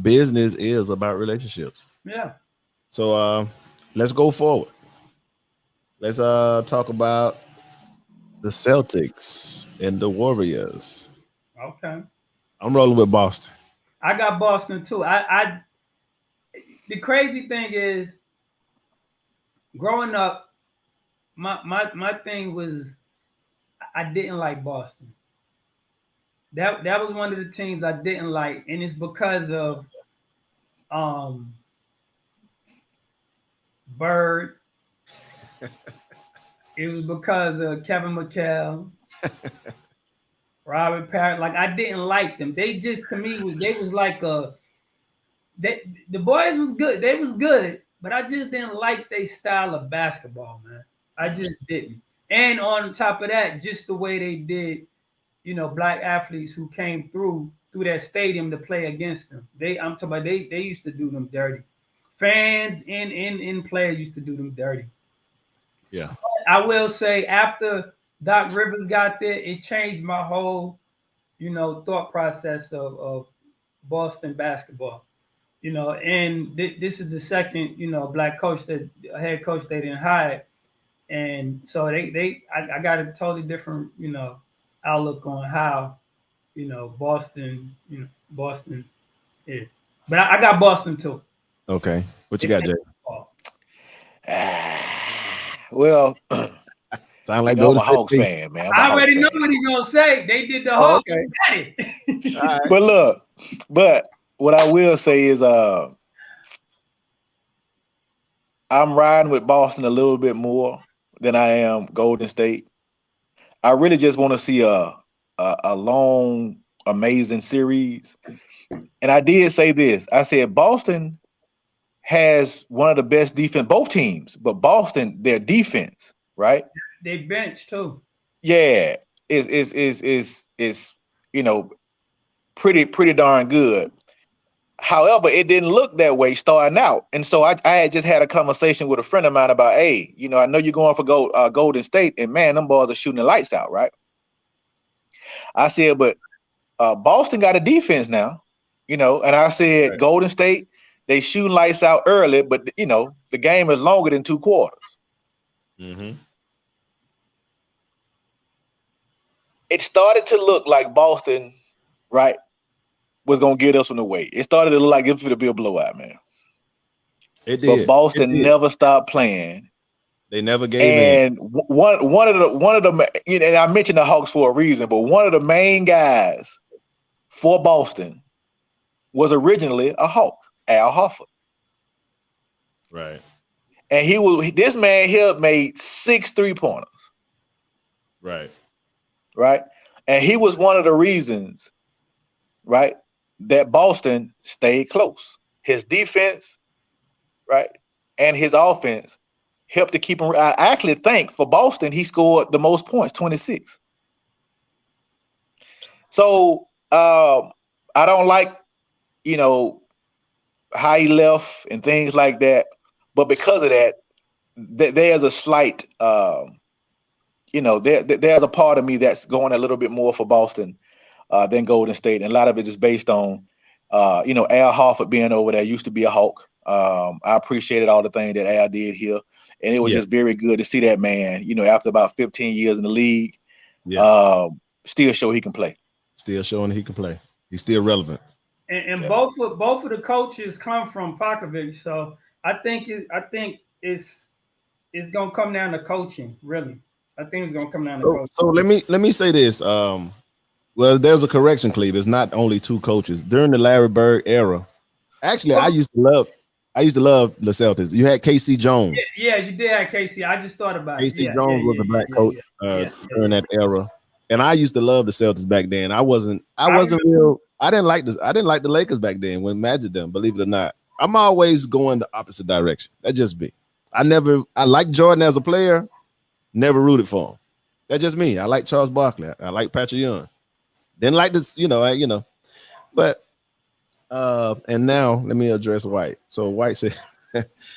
A: business is about relationships.
B: Yeah.
A: So let's go forward. Let's talk about the Celtics and the Warriors.
B: Okay.
A: I'm rolling with Boston.
B: I got Boston too. The crazy thing is, growing up, my thing was I didn't like Boston. That was one of the teams I didn't like, and it's because of Bird. It was because of Kevin McHale, Robert Parrish. Like I didn't like them. They just to me was like the boys was good. They was good, but I just didn't like their style of basketball, man. I just didn't. And on top of that, just the way they did, you know, black athletes who came through that stadium to play against them. I'm talking about they used to do them dirty. Fans and players used to do them dirty.
A: Yeah.
B: I will say after Doc Rivers got there, it changed my whole, you know, thought process of Boston basketball. You know, and this is the second, you know, black coach head coach they didn't hire. And so I got a totally different, you know, outlook on how, you know, Boston is. But I got Boston too.
A: Okay. What you got, Jay?
C: Well,
A: sound like
C: I'm a Hawks fan, man.
B: I already know what he's gonna say. They did the Hawks.
A: Okay.
C: Right. But look, what I will say is I'm riding with Boston a little bit more than I am Golden State. I really just want to see a long, amazing series. And I did say this. I said Boston has one of the best defense, both teams, but Boston, their defense, right?
B: They bench too.
C: Yeah, is you know, pretty darn good. However, it didn't look that way starting out. And so I had just had a conversation with a friend of mine about, hey, you know, I know you're going for Golden State, and man, them boys are shooting the lights out, right? I said, but Boston got a defense now, you know, and I said, right. Golden State, they shooting lights out early, but, you know, the game is longer than 2 quarters.
A: Mm-hmm.
C: It started to look like Boston, right, was going to get us on the way. It started to look like it was going to be a blowout, man.
A: It did.
C: But Boston never stopped playing.
A: They never gave in.
C: And one of the, you know, and I mentioned the Hawks for a reason, but one of the main guys for Boston was originally a Hawk, Al Horford.
A: Right.
C: And this man here made 6 3-pointers.
A: Right.
C: Right. And he was one of the reasons, right, that Boston stayed close. His defense, right, and his offense helped to keep him. I actually think for Boston, he scored the most points, 26. So I don't like, you know, how he left and things like that. But because of that, there's a slight, you know, there's a part of me that's going a little bit more for Boston than Golden State. And a lot of it is based on, you know, Al Horford being over there, used to be a Hawk. I appreciated all the things that Al did here. And it was just very good to see that man, you know, after about 15 years in the league, still show he can play.
A: Still showing he can play. He's still relevant.
B: And both of the coaches come from Popovich. So I think it's gonna come down to coaching, really. I think it's gonna come down to coaching.
A: So let me say this. Well, there's a correction, Cleve. It's not only 2 coaches during the Larry Bird era. Actually, I used to love the Celtics. You had KC Jones.
B: Yeah, you did have KC. I just thought about
A: KC Jones was the black coach during that era, and I used to love the Celtics back then. I didn't like this. I didn't like the Lakers back then when Magic them. Believe it or not, I'm always going the opposite direction. That just me. I like Jordan as a player. Never rooted for him. That's just me. I like Charles Barkley. I like Patrick Ewing. Didn't like this, but and now let me address White. So White said,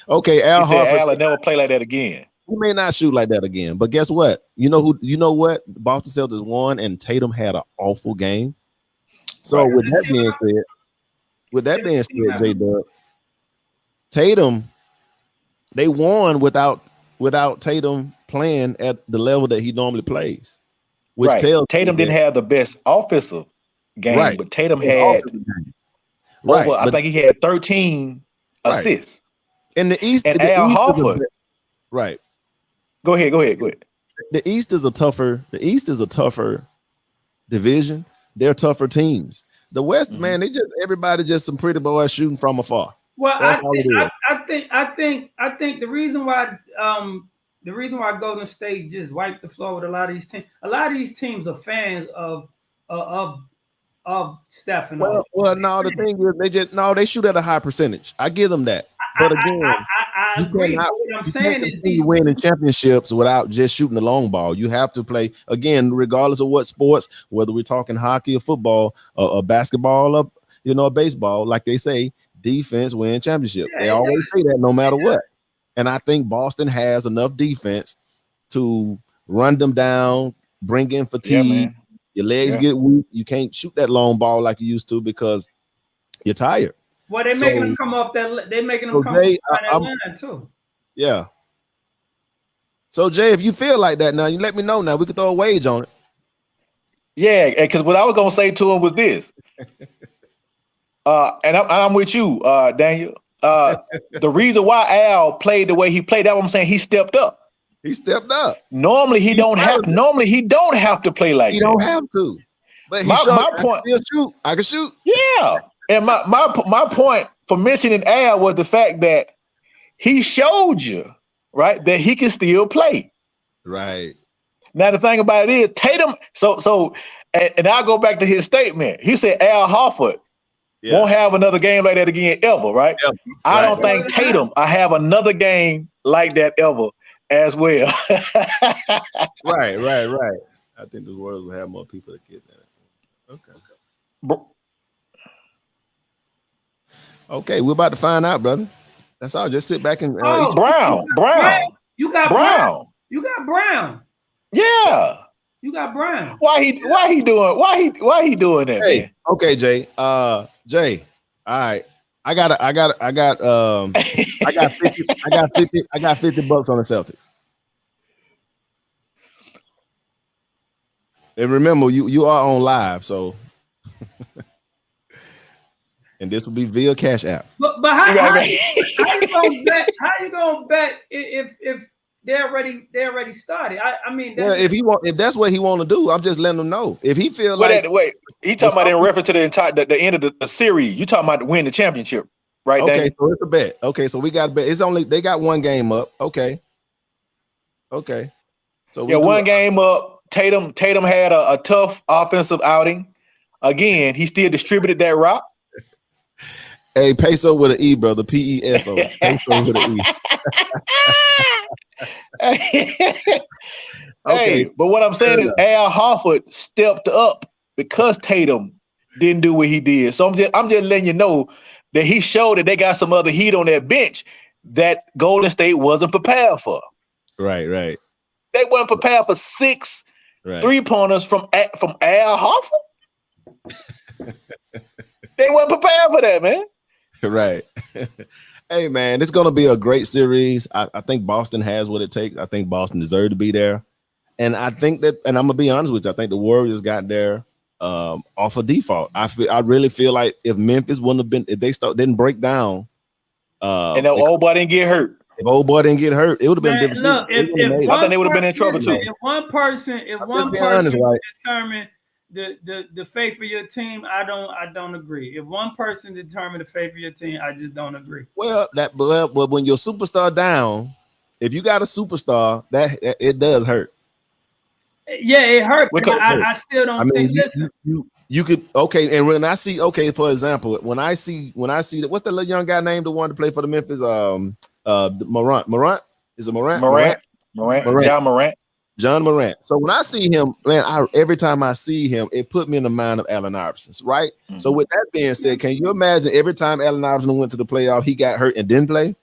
A: okay, Al Horford.
C: Al will never play like that again.
A: He may not shoot like that again, but guess what? You know what? Boston Celtics won, and Tatum had an awful game. So with that being said, J-Dub, Tatum, they won without Tatum playing at the level that he normally plays. Which tells
C: Tatum didn't have the best offensive game, but Tatum had I think he had 13 assists.
A: In the East,
C: and Al Horford.
A: Right.
C: Go ahead.
A: The East is a tougher division. They're tougher teams. The West, man, everybody just some pretty boys shooting from afar.
B: Well, I think the reason why Golden State just wiped the floor with a lot of these teams. A lot of these teams are fans of Steph and all.
A: Well, no, the thing is they shoot at a high percentage. I give them that. But again,
B: I agree. What I'm saying is
A: you winning championships without just shooting the long ball. You have to play again, regardless of what sports, whether we're talking hockey or football or basketball or baseball, like they say, defense wins championships. They always say that no matter what. And I think Boston has enough defense to run them down, bring in fatigue. Your legs get weak. You can't shoot that long ball like you used to because you're tired.
B: Well, they're making them come off that. They're making them come off that line too.
A: Yeah. So Jay, if you feel like that now, you let me know. Now we can throw a wage on it.
C: Yeah, because what I was gonna say to him was this. And I'm with you, Daniel. The reason why Al played the way he played, that's what I'm saying. He stepped up.
A: He stepped up.
C: Normally he don't have to play like that.
A: He don't have to. But my point, I can shoot.
C: Yeah. And my point for mentioning Al was the fact that he showed you, right, that he can still play.
A: Right.
C: Now the thing about it is Tatum. And I'll go back to his statement. He said Al Horford won't have another game like that again ever, right? Ever. I don't think Tatum I have another game like that ever as well.
A: Right. I think the world will have more people that get that. Okay. Okay, we're about to find out, brother. That's all. Just sit back and
C: Brown.
B: You got Brown. You got Brown.
C: Yeah.
B: You got Brown.
C: Why he doing that?
A: Hey,
C: man?
A: Okay, Jay. Jay. All right. I got 50 on the Celtics. And remember, you are on live, so and this will be via Cash App.
B: But how you gonna bet? How you gonna bet if they already started? I mean,
A: if that's what he want to do, I'm just letting him know. If he feel
C: wait, he talking about in reference to the end of the series. You talking about to win the championship, right?
A: Okay,
C: Daniel?
A: so it's a bet. Okay, so we got a bet. They got one game up. Okay. So
C: one game up. Tatum had a tough offensive outing. Again, he still distributed that rock.
A: Hey, peso with an E, brother. P-E-S-O. Peso with an E.
C: Okay, but what I'm saying is Al Horford stepped up because Tatum didn't do what he did. So I'm just letting you know that he showed that they got some other heat on that bench that Golden State wasn't prepared for.
A: Right.
C: They weren't prepared for 6 3-pointers from Al Horford. They weren't prepared for that, man.
A: Right. Hey, man, it's going to be a great series. I think Boston has what it takes. I think Boston deserved to be there. And I think that, and I'm going to be honest with you, I think the Warriors got there off of default. I really feel like if Memphis wouldn't have been, if they didn't break down.
C: And the old boy didn't get hurt.
A: If old boy didn't get hurt, it would have been different.
B: Look,
C: I think they would have been in trouble too.
B: If one person determined the fate for your team, I don't agree. If one person determined the fate for your team, I just don't agree.
A: Well, but when your superstar down, if you got a superstar, that it does hurt.
B: Yeah, it hurt. But
C: Because-
B: I still don't think. Listen,
A: you could okay, and when I see for example, when I see that, what's the little young guy named the one to play for the Memphis Morant? Is it Morant? John Morant. So when I see him, man, every time I see him, it put me in the mind of Allen Iverson, right?
C: Mhm.
A: So with that being said, can you imagine every time Allen Iverson went to the playoff, he got hurt and didn't play?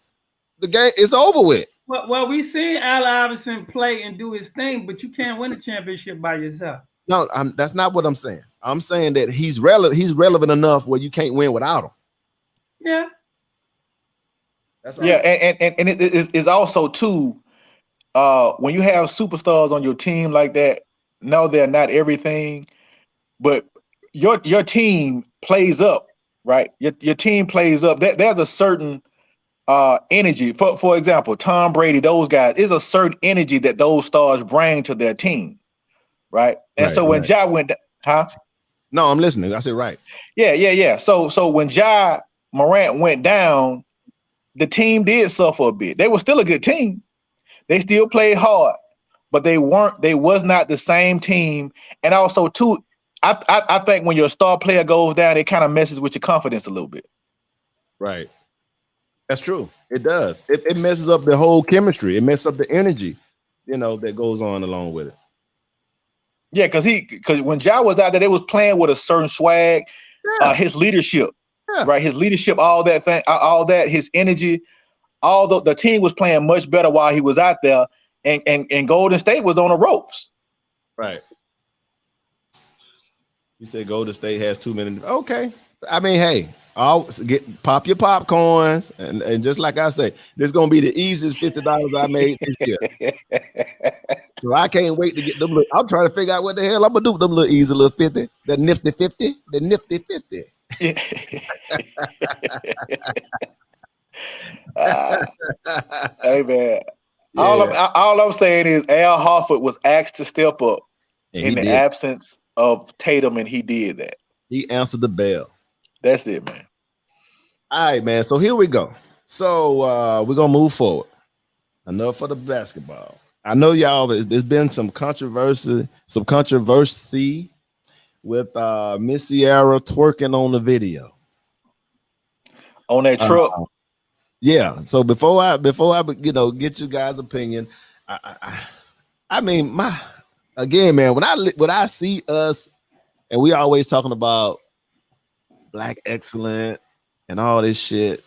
A: The game is over with.
B: well, we seen Allen Iverson play and do his thing, but you can't win a championship by yourself.
A: No, that's not what I'm saying. I'm saying that he's relevant enough where you can't win without him.
B: Yeah.
A: That's all.
C: Yeah, and it is also too, when you have superstars on your team like that, no, they're not everything, but your team plays up, right? Your team plays up. There's a certain energy. For example, Tom Brady, those guys, is a certain energy that those stars bring to their team, right? And so when Ja went,
A: No, I'm listening. I said right.
C: Yeah. So when Ja Morant went down, the team did suffer a bit. They were still a good team. They still played hard, but they was not the same team. And also too, I think when your star player goes down, it kind of messes with your confidence a little bit.
A: Right. That's true. It does. It messes up the whole chemistry. It messes up the energy, that goes on along with it.
C: Yeah, because when Ja was out there, they was playing with a certain swag, his leadership, right? His leadership, all that, his energy, although the team was playing much better while he was out there, and Golden State was on the ropes.
A: Right. You said Golden State has 2 minutes. Okay. I mean, hey, pop your popcorns, and just like I say, this is gonna be the easiest $50 I made this year. So I can't wait to get them. I'm trying to figure out what the hell I'm gonna do with them little easy little 50, the nifty 50, the nifty 50.
C: Hey man,
A: Yeah.
C: all I'm saying is Al Horford was asked to step up in the absence of Tatum, and he did that.
A: He answered the bell.
C: That's it, man.
A: All right, man. So here we go. So we're gonna move forward. Enough for the basketball. I know y'all. There's been some controversy with Miss Ciara twerking on the video
C: on that truck.
A: Yeah. So before I get you guys' opinion, I mean, man, when I see us, and we always talking about Black excellent and all this shit.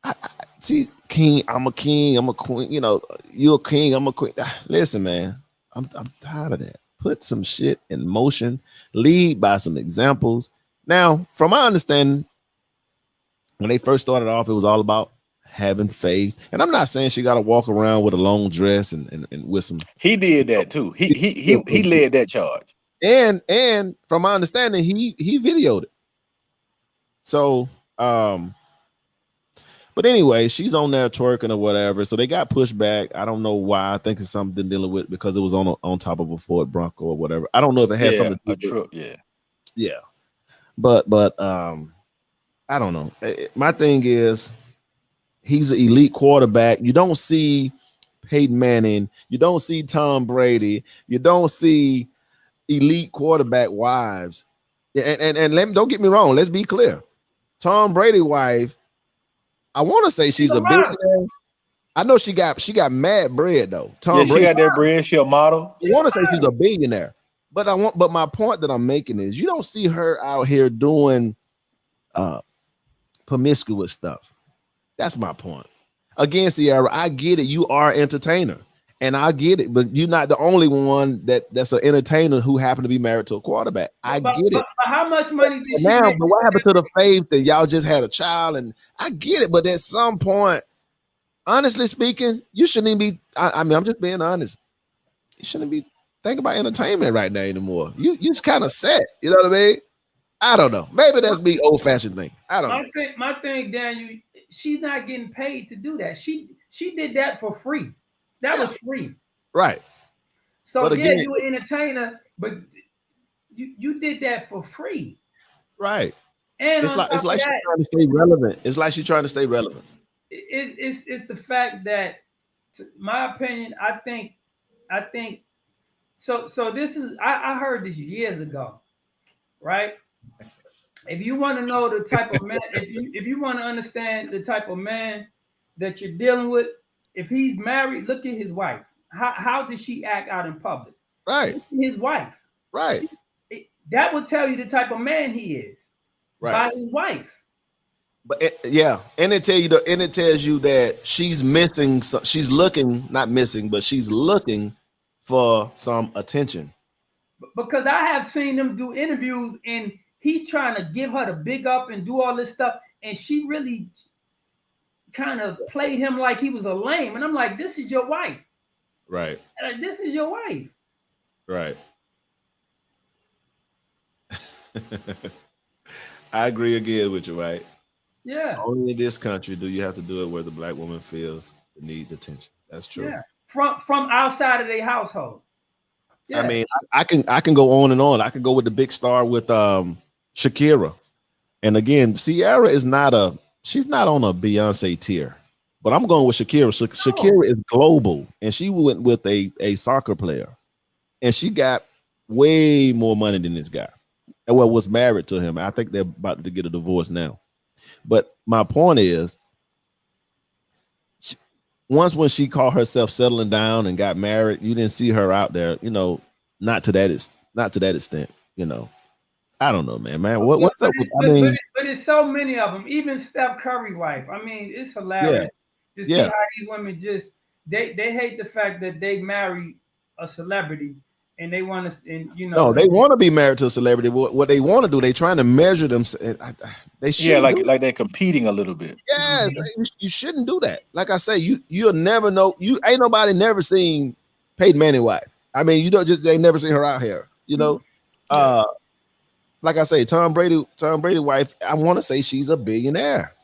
A: I see, king, I'm a king, I'm a queen. You're a king, I'm a queen. Listen, man, I'm tired of that. Put some shit in motion. Lead by some examples. Now, from my understanding, when they first started off, it was all about having faith. And I'm not saying she got to walk around with a long dress and with some.
C: He did that too. He led that charge.
A: And from my understanding, he videoed it. So, but anyway, she's on there twerking or whatever. So they got pushed back. I don't know why. I think it's something dealing with because it was on top of a Ford Bronco or whatever. I don't know if it has something to do with it. Yeah. But I don't know. My thing is, he's an elite quarterback. You don't see Peyton Manning. You don't see Tom Brady. You don't see elite quarterback wives. And don't get me wrong. Let's be clear. Tom Brady wife, I want to say she's a billionaire. I know she got mad bread though. Tom Brady,
C: she got that bread. She a model.
A: I want to say she's a billionaire. But my point that I'm making is you don't see her out here doing promiscuous stuff. That's my point. Again, Ciara, I get it. You are an entertainer, and I get it. But you're not the only one that's an entertainer who happened to be married to a quarterback. I get it.
B: But how much money did she
A: now?
B: make?
A: But what happened to the faith that y'all just had a child? And I get it. But at some point, honestly speaking, you shouldn't even be. I mean, I'm just being honest. You shouldn't be thinking about entertainment right now anymore. You're kind of set. You know what I mean? I don't know. Maybe that's me old-fashioned thing. I don't know.
B: My thing, Daniel, she's not getting paid to do that. She did that for free. That was free.
A: Right.
B: So again, you're an entertainer, but you did that for free.
A: Right.
B: And
A: It's like she's
B: that,
A: trying to stay relevant. It's like she's trying to stay relevant.
B: It's the fact that, my opinion, I think so this is I heard this years ago, right? If you want to know the type of man, if you want to understand the type of man that you're dealing with, if he's married, look at his wife. How does she act out in public?
A: Right.
B: His wife.
A: Right.
B: That would tell you the type of man he is.
A: Right.
B: By his wife.
A: But and it tells you that she's missing. She's looking, not missing, but she's looking for some attention.
B: Because I have seen them do interviews and he's trying to give her the big up and do all this stuff, and she really kind of played him like he was a lame. And I'm like, this is your wife.
A: Right.
B: This is your wife.
A: Right. I agree again with you, right?
B: Yeah.
A: Only in this country do you have to do it where the black woman feels the need attention. That's true.
B: Yeah. From outside of their household. Yeah.
A: I mean, I can go on and on. I can go with the big star with Shakira. And again, Ciara is she's not on a Beyonce tier. But I'm going with Shakira. Shakira is global, and she went with a soccer player, and she got way more money than this guy. And was married to him. I think they're about to get a divorce now. But my point is, once when she called herself settling down and got married, you didn't see her out there, not to that extent, I don't know, man. What's up with,
B: but it's so many of them, even Steph Curry wife. I mean, it's hilarious to see how these women just they hate the fact that they marry a celebrity. And they want to,
A: no, they want to be married to a celebrity. What they want to do, they trying to measure them. They should,
C: like they're competing a little bit.
A: Yes, you shouldn't do that. Like I say, you'll never know. You ain't nobody never seen Peyton Manning wife. I mean, they never seen her out here. Like I say, Tom Brady wife. I want to say she's a billionaire.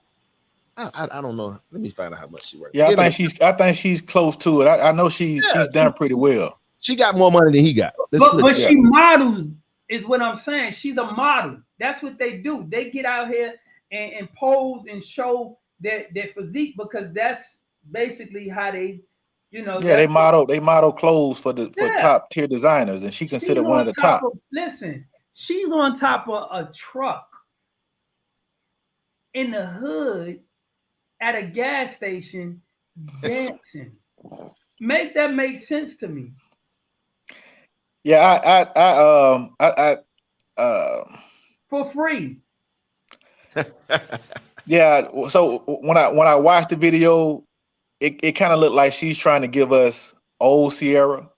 A: I don't know. Let me find out how much she works.
C: Yeah, I think she's close to it. I know she's done pretty well.
A: She got more money than he got.
B: But she models, is what I'm saying. She's a model. That's what they do. They get out here and pose and show their physique, because that's basically how they,
C: they model clothes for top tier designers, and she's considered one of the top.
B: Listen, she's on top of a truck in the hood at a gas station dancing. Make that make sense to me.
C: Yeah, I
B: for free.
C: Yeah, so when I watched the video, it kind of looked like she's trying to give us old Ciara.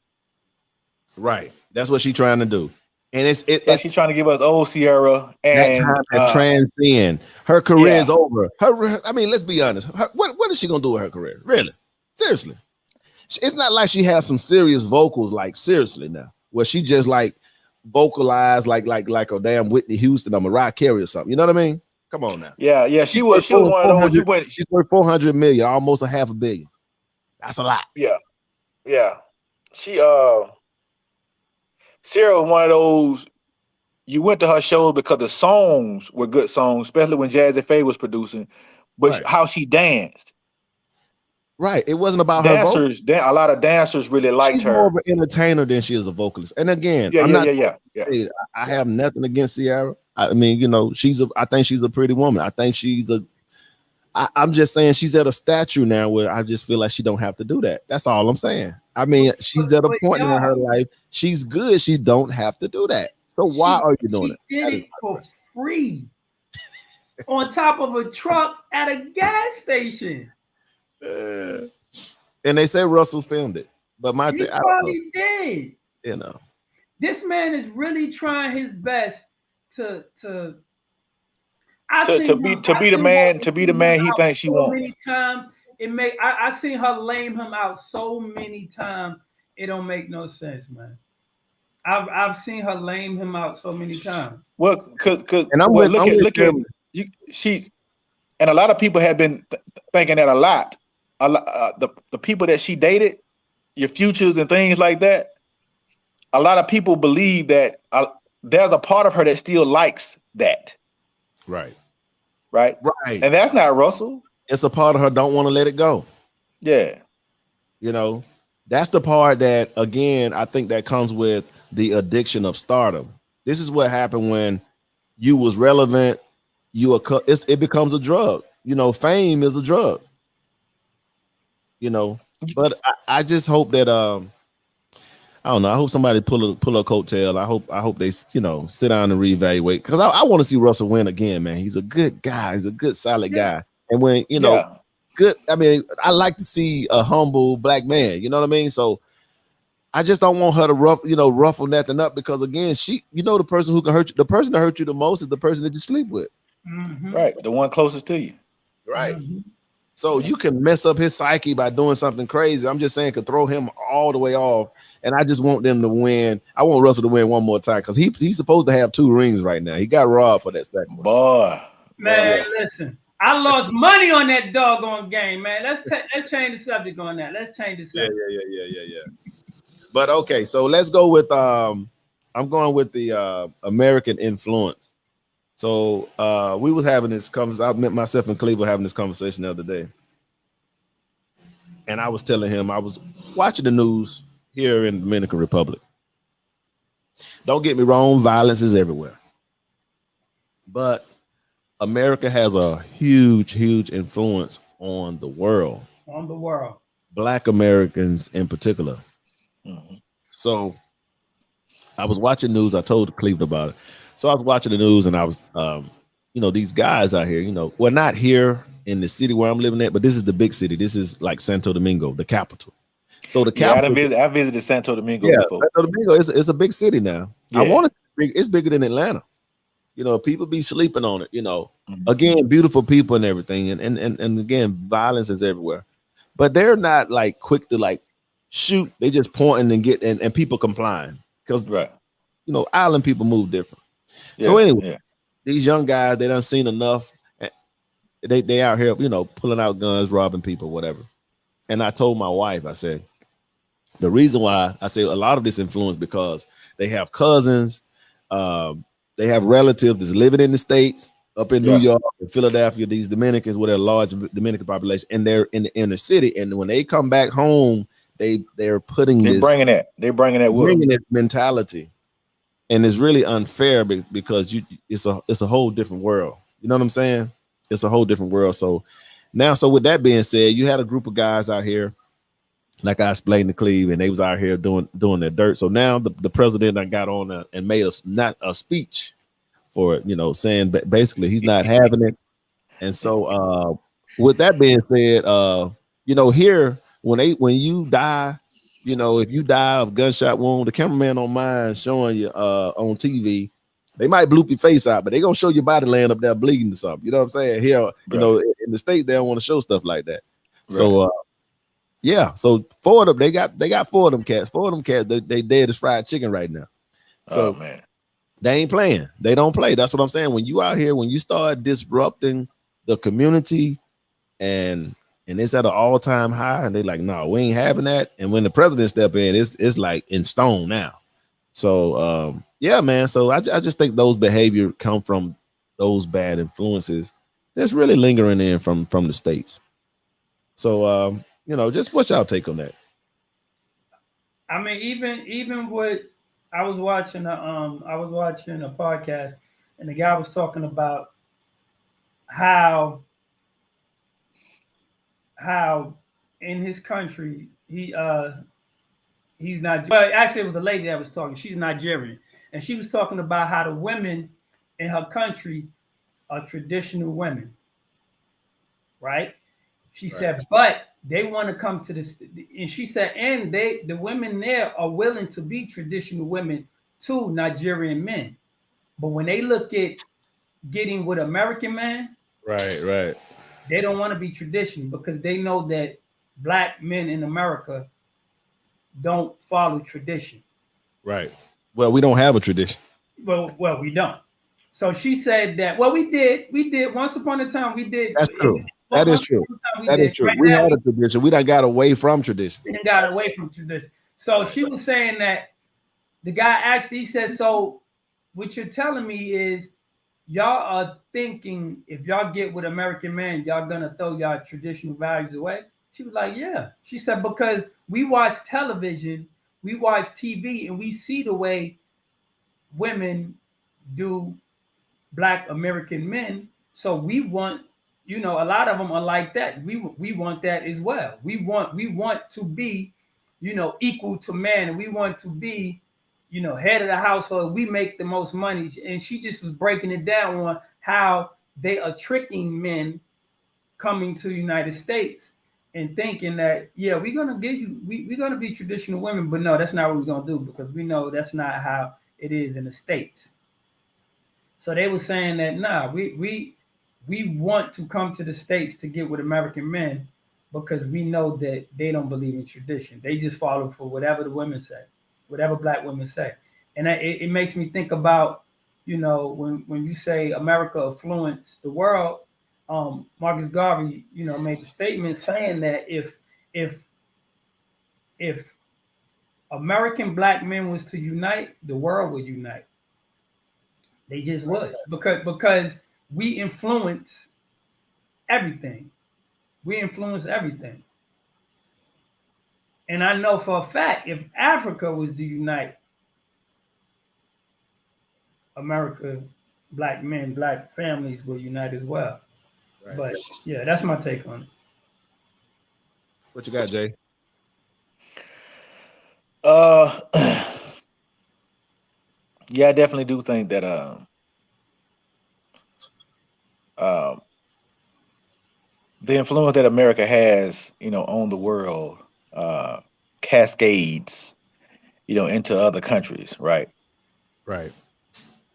A: Right, that's what she's trying to do, and it's
C: she's trying to give us old Ciara, and
A: that time to transcend. Her career is over. I mean, let's be honest. What is she gonna do with her career? Really, seriously, it's not like she has some serious vocals. Like seriously now. Where she just like vocalized like a damn Whitney Houston or Mariah Carey or something. You know what I mean? Come on now.
C: Yeah. She was one of those.
A: She's worth $400 million, almost $500 million. That's a lot.
C: Yeah. She Ciara was one of those. You went to her show because the songs were good songs, especially when Jazzy Faye was producing. But how she danced.
A: Right. It wasn't about
C: dancers. A lot of dancers really liked her.
A: She's more of an entertainer than she is a vocalist. And again, I have nothing against Ciara. I mean, I think she's a pretty woman. I think I'm just saying she's at a stature now where I just feel like she don't have to do that. That's all I'm saying. I mean, she's at a point in her life. She's good. She don't have to do that. So why are you doing it?
B: She did it for free on top of a truck at a gas station.
A: And they say Russell filmed it, but
B: he probably did.
A: This
B: man is really trying his best to
C: be the man he thinks she wants.
B: Many times I seen her lame him out so many times. It don't make no sense, man. I've seen her lame him out so many times.
C: Well, look at you. She and a lot of people have been thinking that a lot. The people that she dated, your Futures and things like that. A lot of people believe that there's a part of her that still likes that,
A: Right.
C: right?
A: Right.
C: And that's not Russell.
A: It's a part of her don't want to let it go.
C: Yeah.
A: You know, that's the part that, again, I think that comes with the addiction of stardom. This is what happened when you was relevant. It becomes a drug. You know, fame is a drug. You know, but I just hope that I don't know. I hope somebody pull a coattail. I hope they, you know, sit down and reevaluate, because I want to see Russell win again, man. He's a good guy. He's a good, solid guy. And when, you know, good, I mean, I like to see a humble black man. You know what I mean? So I just don't want her to ruffle nothing up, because again, the person who can hurt you, the person that hurt you the most is the person that you sleep with.
B: Mm-hmm.
C: Right. The one closest to you.
A: Right.
B: Mm-hmm.
A: So you can mess up his psyche by doing something crazy. I'm just saying, could throw him all the way off. And I just want them to win. I want Russell to win one more time, because he's supposed to have 2 rings right now. He got robbed for that second one.
C: Boy.
B: Man, listen. I lost money on that doggone game, man. Let's change the subject on that. Let's change the subject.
A: Yeah. But okay, so let's go with I'm going with the American influence. So we was having this conversation. I met myself and Cleve were having this conversation the other day. And I was telling him I was watching the news here in the Dominican Republic. Don't get me wrong, violence is everywhere. But America has a huge influence on the world.
B: On the world. Black
A: Americans in particular.
C: Mm-hmm.
A: So I was watching news. I told Cleveland about it. So I was watching the news, and I was, these guys out here, well, not here in the city where I'm living at, but this is the big city. This is like Santo Domingo, the capital. So the capital.
C: I visited Santo Domingo before.
A: Santo Domingo is a big city now. Yeah. I want it. It's bigger than Atlanta. People be sleeping on it. Mm-hmm. Again, beautiful people and everything, and again, violence is everywhere. But they're not like quick to like shoot. They just pointing and people complying, because island people move different. Yeah, so anyway, these young guys, they done seen enough. They out here, pulling out guns, robbing people, whatever. And I told my wife, I said, the reason why I say a lot of this influence, because they have cousins, they have relatives that's living in the States, up in New York, in Philadelphia, these Dominicans with a large Dominican population, and they're in the inner city. And when they come back home, they're bringing this mentality. And it's really unfair because it's a whole different world. You know what I'm saying? It's a whole different world. So with that being said, you had a group of guys out here, like I explained to Cleve, and they was out here doing their dirt. So now the president got on and made not a speech for it, saying basically he's not having it. And so with that being said, here when you die, if you die of gunshot wound, the cameraman don't mind showing you on TV. They might bloop your face out, but they gonna show your body laying up there bleeding or something. You know what I'm saying? Here, in the States, they don't want to show stuff like that. Right. So so 4 of them, they got 4 of them cats. 4 of them cats, they dead as fried chicken right now. So man, they ain't playing. They don't play. That's what I'm saying. When you out here, when you start disrupting the community and it's at an all-time high, and they like, no, we ain't having that. And when the president step in, it's like in stone now. So man. So I just think those behavior come from those bad influences that's really lingering in from the States. So just what's y'all take on that?
B: I mean, even with I was watching a podcast, and the guy was talking about how in his country he's not, but actually it was a lady that was talking. She's Nigerian, and she was talking about how the women in her country are traditional women, right? She said, but they want to come to this, and she said, and the women there are willing to be traditional women to Nigerian men, but when they look at getting with American men,
A: right,
B: they don't want to be traditional, because they know that Black men in America don't follow tradition.
A: Right. Well, we don't have a tradition.
B: Well, we don't. So she said that. Well, we did. Once upon a time, we did.
A: That's true. That is true. That is true. We had a tradition. We done got away from tradition.
B: We done got away from tradition. So she was saying that the guy asked. He said, "So what you're telling me is y'all are thinking if y'all get with American men, y'all gonna throw y'all traditional values away. She was like, yeah. She said, because we watch television, we watch TV, and we see the way women do Black American men. So we want, a lot of them are like that. We want that as well. We want to be, equal to man, and we want to be, head of the household. We make the most money. And she just was breaking it down on how they are tricking men coming to the United States and thinking that, yeah, we're gonna give you, we're gonna be traditional women, but no, that's not what we're gonna do, because we know that's not how it is in the States. So they were saying that, nah, we want to come to the States to get with American men because we know that they don't believe in tradition. They just follow for whatever the women say, whatever Black women say. And it makes me think about, when you say America influenced the world, Marcus Garvey, made the statement saying that if American Black men was to unite, the world would unite. They just would, because we influence everything. We influence everything. And I know for a fact, if Africa was to unite, America, Black men, Black families will unite as well. Right. But yeah, that's my take on it.
A: What you got, Jay?
C: Yeah, I definitely do think that the influence that America has, on the world, cascades, into other countries, right?
A: Right.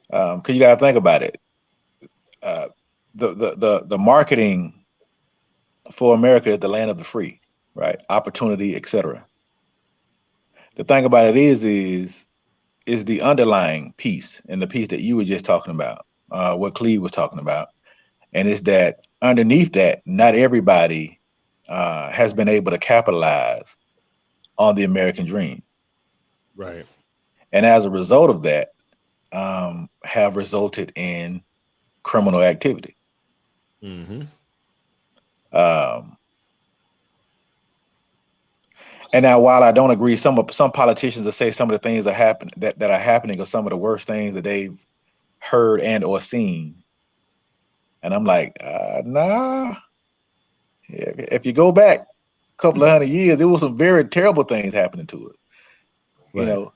C: Because you got to think about it. The marketing for America is the land of the free, right? Opportunity, etc. The thing about it is the underlying piece, and the piece that you were just talking about, what Cleve was talking about, and it's that underneath that, not everybody has been able to capitalize on the American dream,
A: right?
C: And as a result of that, have resulted in criminal activity.
A: Mm-hmm.
C: And now, while I don't agree, some politicians will say some of the things that are happening are some of the worst things that they've heard and or seen. And I'm like, nah. If you go back a couple of 100 years, there was some very terrible things happening to us.
A: Right.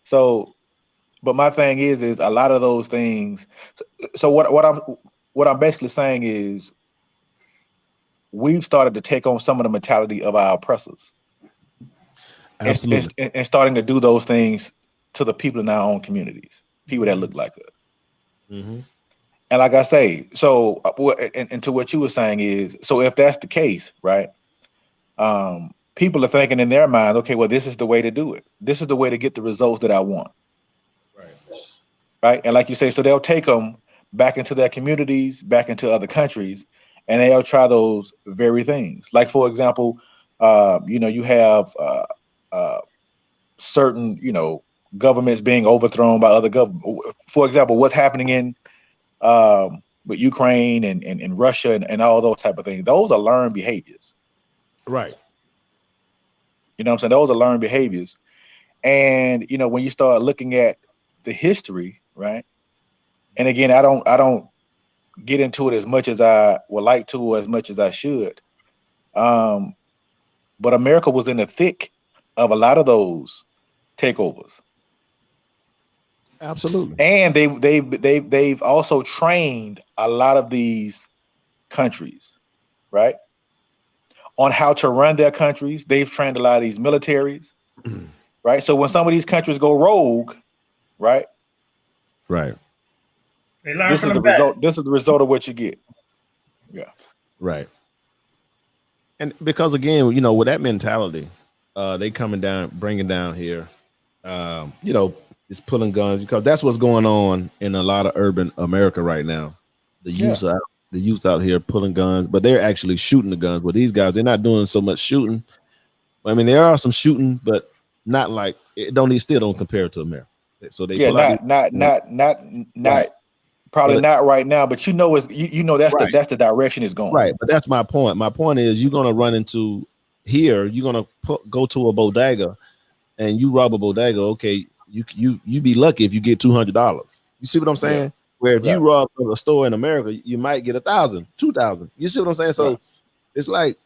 C: So, but my thing is a lot of those things. So what I'm basically saying is, we've started to take on some of the mentality of our oppressors.
A: Absolutely.
C: And starting to do those things to the people in our own communities, people that look like us.
A: Mm-hmm.
C: And like I say, so and to what you were saying is, so if that's the case, right? People are thinking in their mind, okay, well, this is the way to do it. This is the way to get the results that I want. Right. And like you say, so they'll take them back into their communities, back into other countries, and they'll try those very things. Like, for example, you have certain, governments being overthrown by other governments. For example, what's happening in with Ukraine and Russia and all those type of things. Those are learned behaviors.
A: Right.
C: You know what I'm saying? Those are learned behaviors. And, when you start looking at the history, right? And again, I don't get into it as much as I would like to, or as much as I should. But America was in the thick of a lot of those takeovers.
A: Absolutely.
C: And they've also trained a lot of these countries, right, on how to run their countries. They've trained a lot of these militaries, right? So when some of these countries go rogue, right?
A: Right.
C: This is the result. This is the result of what you get. Yeah.
A: Right. And because again, with that mentality, they coming down, bringing down here, it's pulling guns, because that's what's going on in a lot of urban America right now. The youths out here pulling guns, but they're actually shooting the guns. But these guys, they're not doing so much shooting. I mean, there are some shooting, but not like it. Still don't compare to America. So they
C: Yeah,
A: pull out
C: not probably
A: But-
C: not right now, but you know that's
A: Right.
C: that's the direction it's going.
A: right. But that's my point. My point is, you're gonna run into here. You're gonna go to a bodega, and you rob a bodega. Okay, you be lucky if you get $200. You see what I'm saying?
C: Yeah.
A: Where if
C: Yeah.
A: you rob a store in America, you might get 1,000, 2,000. You see what I'm saying? So
C: Right.
A: it's like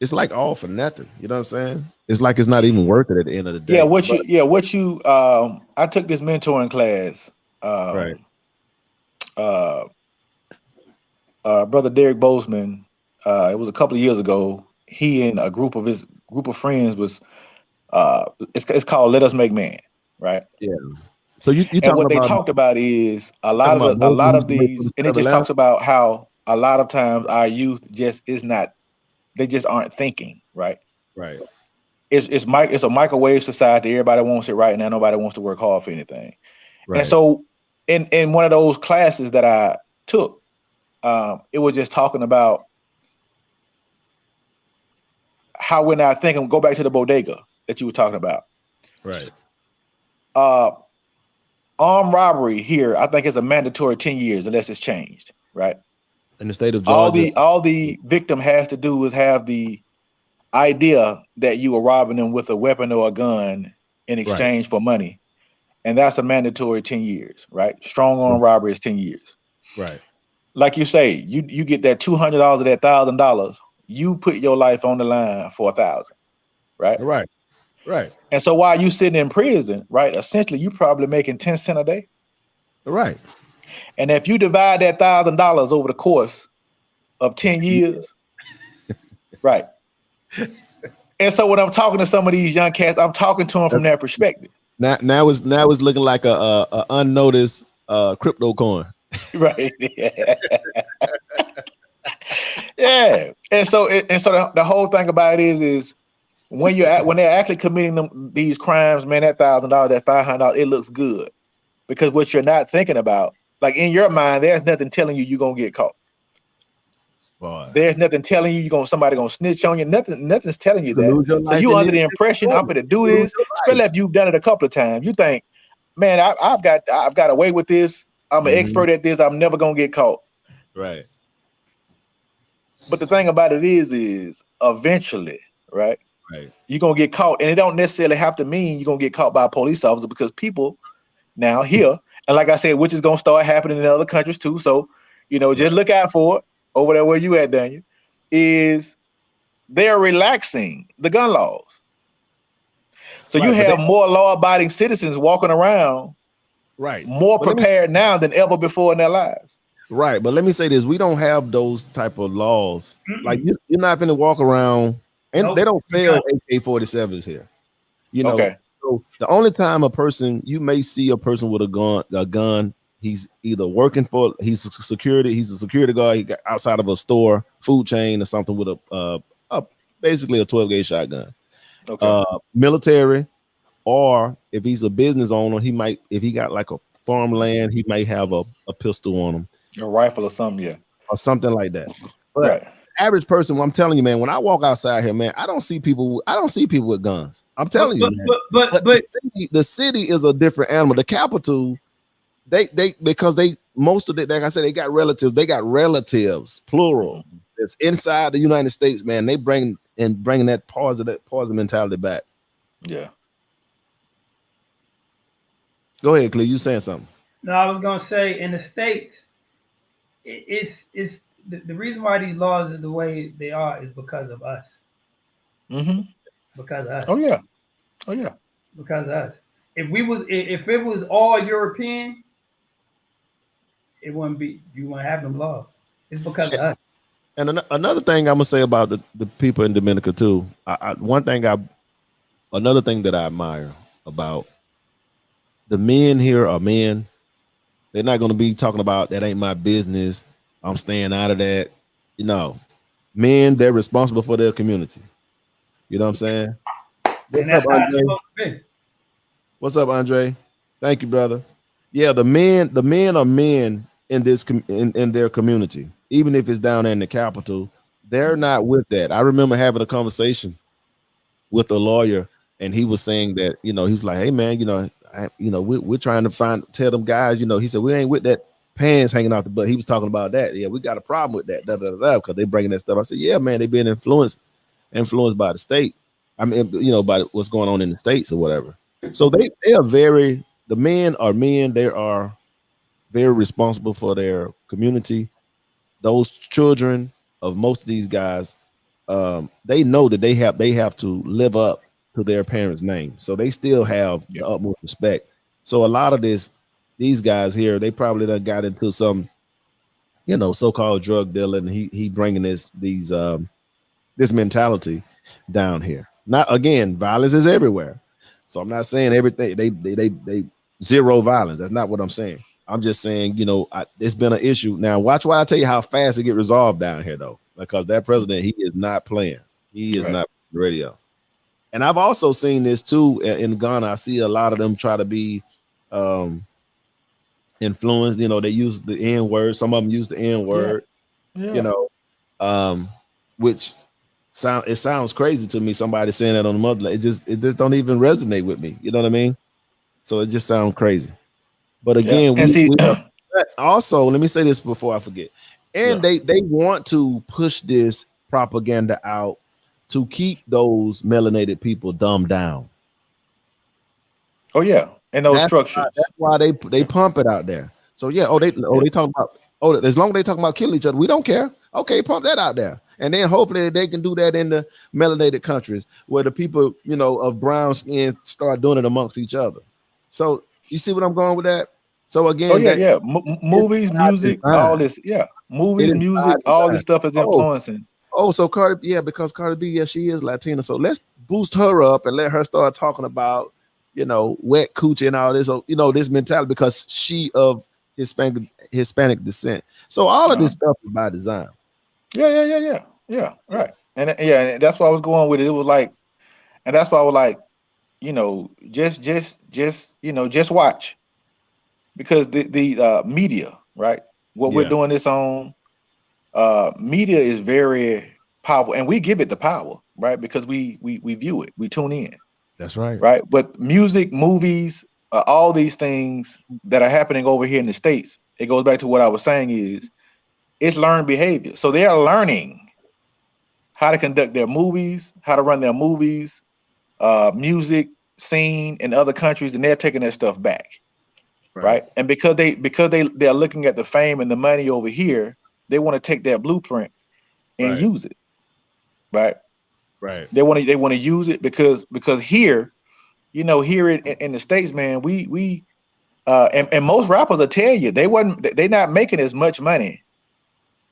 A: it's like all for nothing. You know what I'm saying? It's like it's not even worth it at the end of the day.
C: Yeah, what you I took this mentoring class.
A: Right.
C: Brother Derek Bozeman, it was a couple of years ago. He and a group of friends was it's called Let Us Make Man, right?
A: So you
C: And
A: talking
C: what they
A: about
C: talked about is a lot
A: talking
C: of
A: about
C: these, and it just talks about how a lot of times our youth just is not, they just aren't thinking, right?
A: right.
C: It's a microwave society. Everybody wants it right now. Nobody wants to work hard for anything.
A: Right.
C: And so in one of those classes that I took, it was just talking about how we're not thinking. Go back to the bodega that you were talking about.
A: right.
C: Armed robbery here, I think, is a mandatory 10 years unless it's changed, right?
A: In the state of Georgia,
C: All the victim has to do is have the idea that you were robbing them with a weapon or a gun in exchange for money. And that's a mandatory 10 years, right? Strong arm robbery is 10 years.
A: right.
C: Like you say, you get that $200 of that $1,000, you put your life on the line for 1,000, right?
A: Right. Right.
C: And so while you sitting in prison, right, essentially you probably making 10 cents a day.
A: Right.
C: And if you divide that $1,000 over the course of 10 years, right. And so when I'm talking to some of these young cats, I'm talking to them from that perspective.
A: Now it's looking like a unnoticed crypto coin.
C: Right. Yeah. And so the whole thing about it is when they're actually committing these crimes, man, that $1,000, that $500, it looks good, because what you're not thinking about, like in your mind, there's nothing telling you you're gonna get caught.
A: Boy.
C: There's nothing telling you somebody gonna snitch on you. Nothing's telling you
A: Lose your
C: that. So
A: life
C: you
A: and
C: under the
A: you-
C: impression I'm gonna do
A: Lose
C: this,
A: your life.
C: especially if you've done it a couple of times. You think, man, I've got away with this. I'm an
A: Mhm.
C: expert at this. I'm never gonna get caught.
A: Right.
C: But the thing about it is eventually, right?
A: Right.
C: You're gonna get caught, and it don't necessarily have to mean you're gonna get caught by a police officer, because people now here, and like I said, which is gonna start happening in other countries too. So, just look out for it over there where you at, Daniel. Is they're relaxing the gun laws. So
A: Right,
C: you
A: but
C: have more law-abiding citizens walking around,
A: Right.
C: more
A: But let me-
C: prepared now than ever before in their lives.
A: Right. But let me say this: we don't have those type of laws. Like you're not going to walk around, and
B: Nope.
A: they don't sell AK-47s here.
C: Okay.
A: So the only time you may see a person with a gun, he's either working he's a security guard, he got outside of a store, food chain, or something with basically a 12-gauge shotgun.
C: Okay.
A: Military, or if he's a business owner, if he got like a farmland, he may have a pistol on him.
C: A rifle or something, yeah.
A: Or something like that. But
C: Right.
A: average person, I'm telling you, man, when I walk outside here, man, I don't see people with guns. I'm telling you, man.
B: But
A: the city is a different animal. The capital, because most of it, like I said, they got relatives, plural. It's inside the United States, man. They bringing that positive mentality back.
C: Yeah.
A: Go ahead, Cleve. You saying something?
B: no, I was gonna say in the States, it's the reason why these laws are the way they are is because of us.
C: Mm-hmm.
B: Because of us.
C: Oh yeah. Oh yeah.
B: Because of us. If it was all European, it wouldn't be. You wouldn't have them laws. It's because of us.
A: And another thing I'm gonna say about the people in Dominica too. Another thing that I admire about the men here are men. They're not gonna be talking about that ain't my business. I'm staying out of that. Men, they're responsible for their community. You know what I'm saying?
B: And that's how it's supposed to be.
A: What's up, Andre? Thank you, brother. Yeah, the men are men in this in their community, even if it's down there in the capital. They're not with that. I remember having a conversation with a lawyer and he was saying that, he was like, hey man, we're trying to tell them guys, he said we ain't with that pants hanging out the butt. He was talking about that. Yeah, we got a problem with that, because they bringing that stuff. I said, yeah, man, they being influenced by the state. I mean, by what's going on in the states or whatever. So they are the men are men. They are very responsible for their community. Those children of most of these guys, they know that they have to live up to their parents' name. So they still have the utmost respect. So a lot of these guys here, they probably done got into some, so-called drug dealer, and he bringing this mentality down here. Not, again, violence is everywhere. So I'm not saying everything they zero violence. That's not what I'm saying. I'm just saying, it's been an issue. Now watch why I tell you how fast it get resolved down here, though, because that president, he is not playing. He is not radio. And I've also seen this too in Ghana. I see a lot of them try to be influenced. They use the N word. Some of them use the N word. Which sounds crazy to me. Somebody saying that on the mother, it just don't even resonate with me. You know what I mean? So it just sounds crazy. But again, also, let me say this before I forget. And they want to push this propaganda out to keep those melanated people dumbed down.
C: Oh yeah, and those structures.
A: That's why they pump it out there. So they talk about as long as they talk about killing each other, we don't care. Okay, pump that out there, and then hopefully they can do that in the melanated countries where the people of brown skin start doing it amongst each other. So you see what I'm going with that? So again,
C: movies, music, all this, movies, music, all this stuff is influencing.
A: So Cardi, because Cardi B, she is Latina. So let's boost her up and let her start talking about, wet coochie and all this, this mentality, because she of Hispanic descent. So all of this stuff is by design.
C: Yeah, right. And that's why I was going with it. It was like, and that's why I was like, just watch, because the media, right? What we're doing this on. Media is very powerful, and we give it the power, right? Because we view it, we tune in.
A: That's right.
C: Right. But music, movies, all these things that are happening over here in the States, it goes back to what I was saying is it's learned behavior. So they are learning how to conduct their movies, how to run their movies, music scene in other countries, and they're taking that stuff back. Right. And because they're looking at the fame and the money over here, they want to take that blueprint and use it, right? They want to use it because here, here in the States, man, we and most rappers will tell you they're not making as much money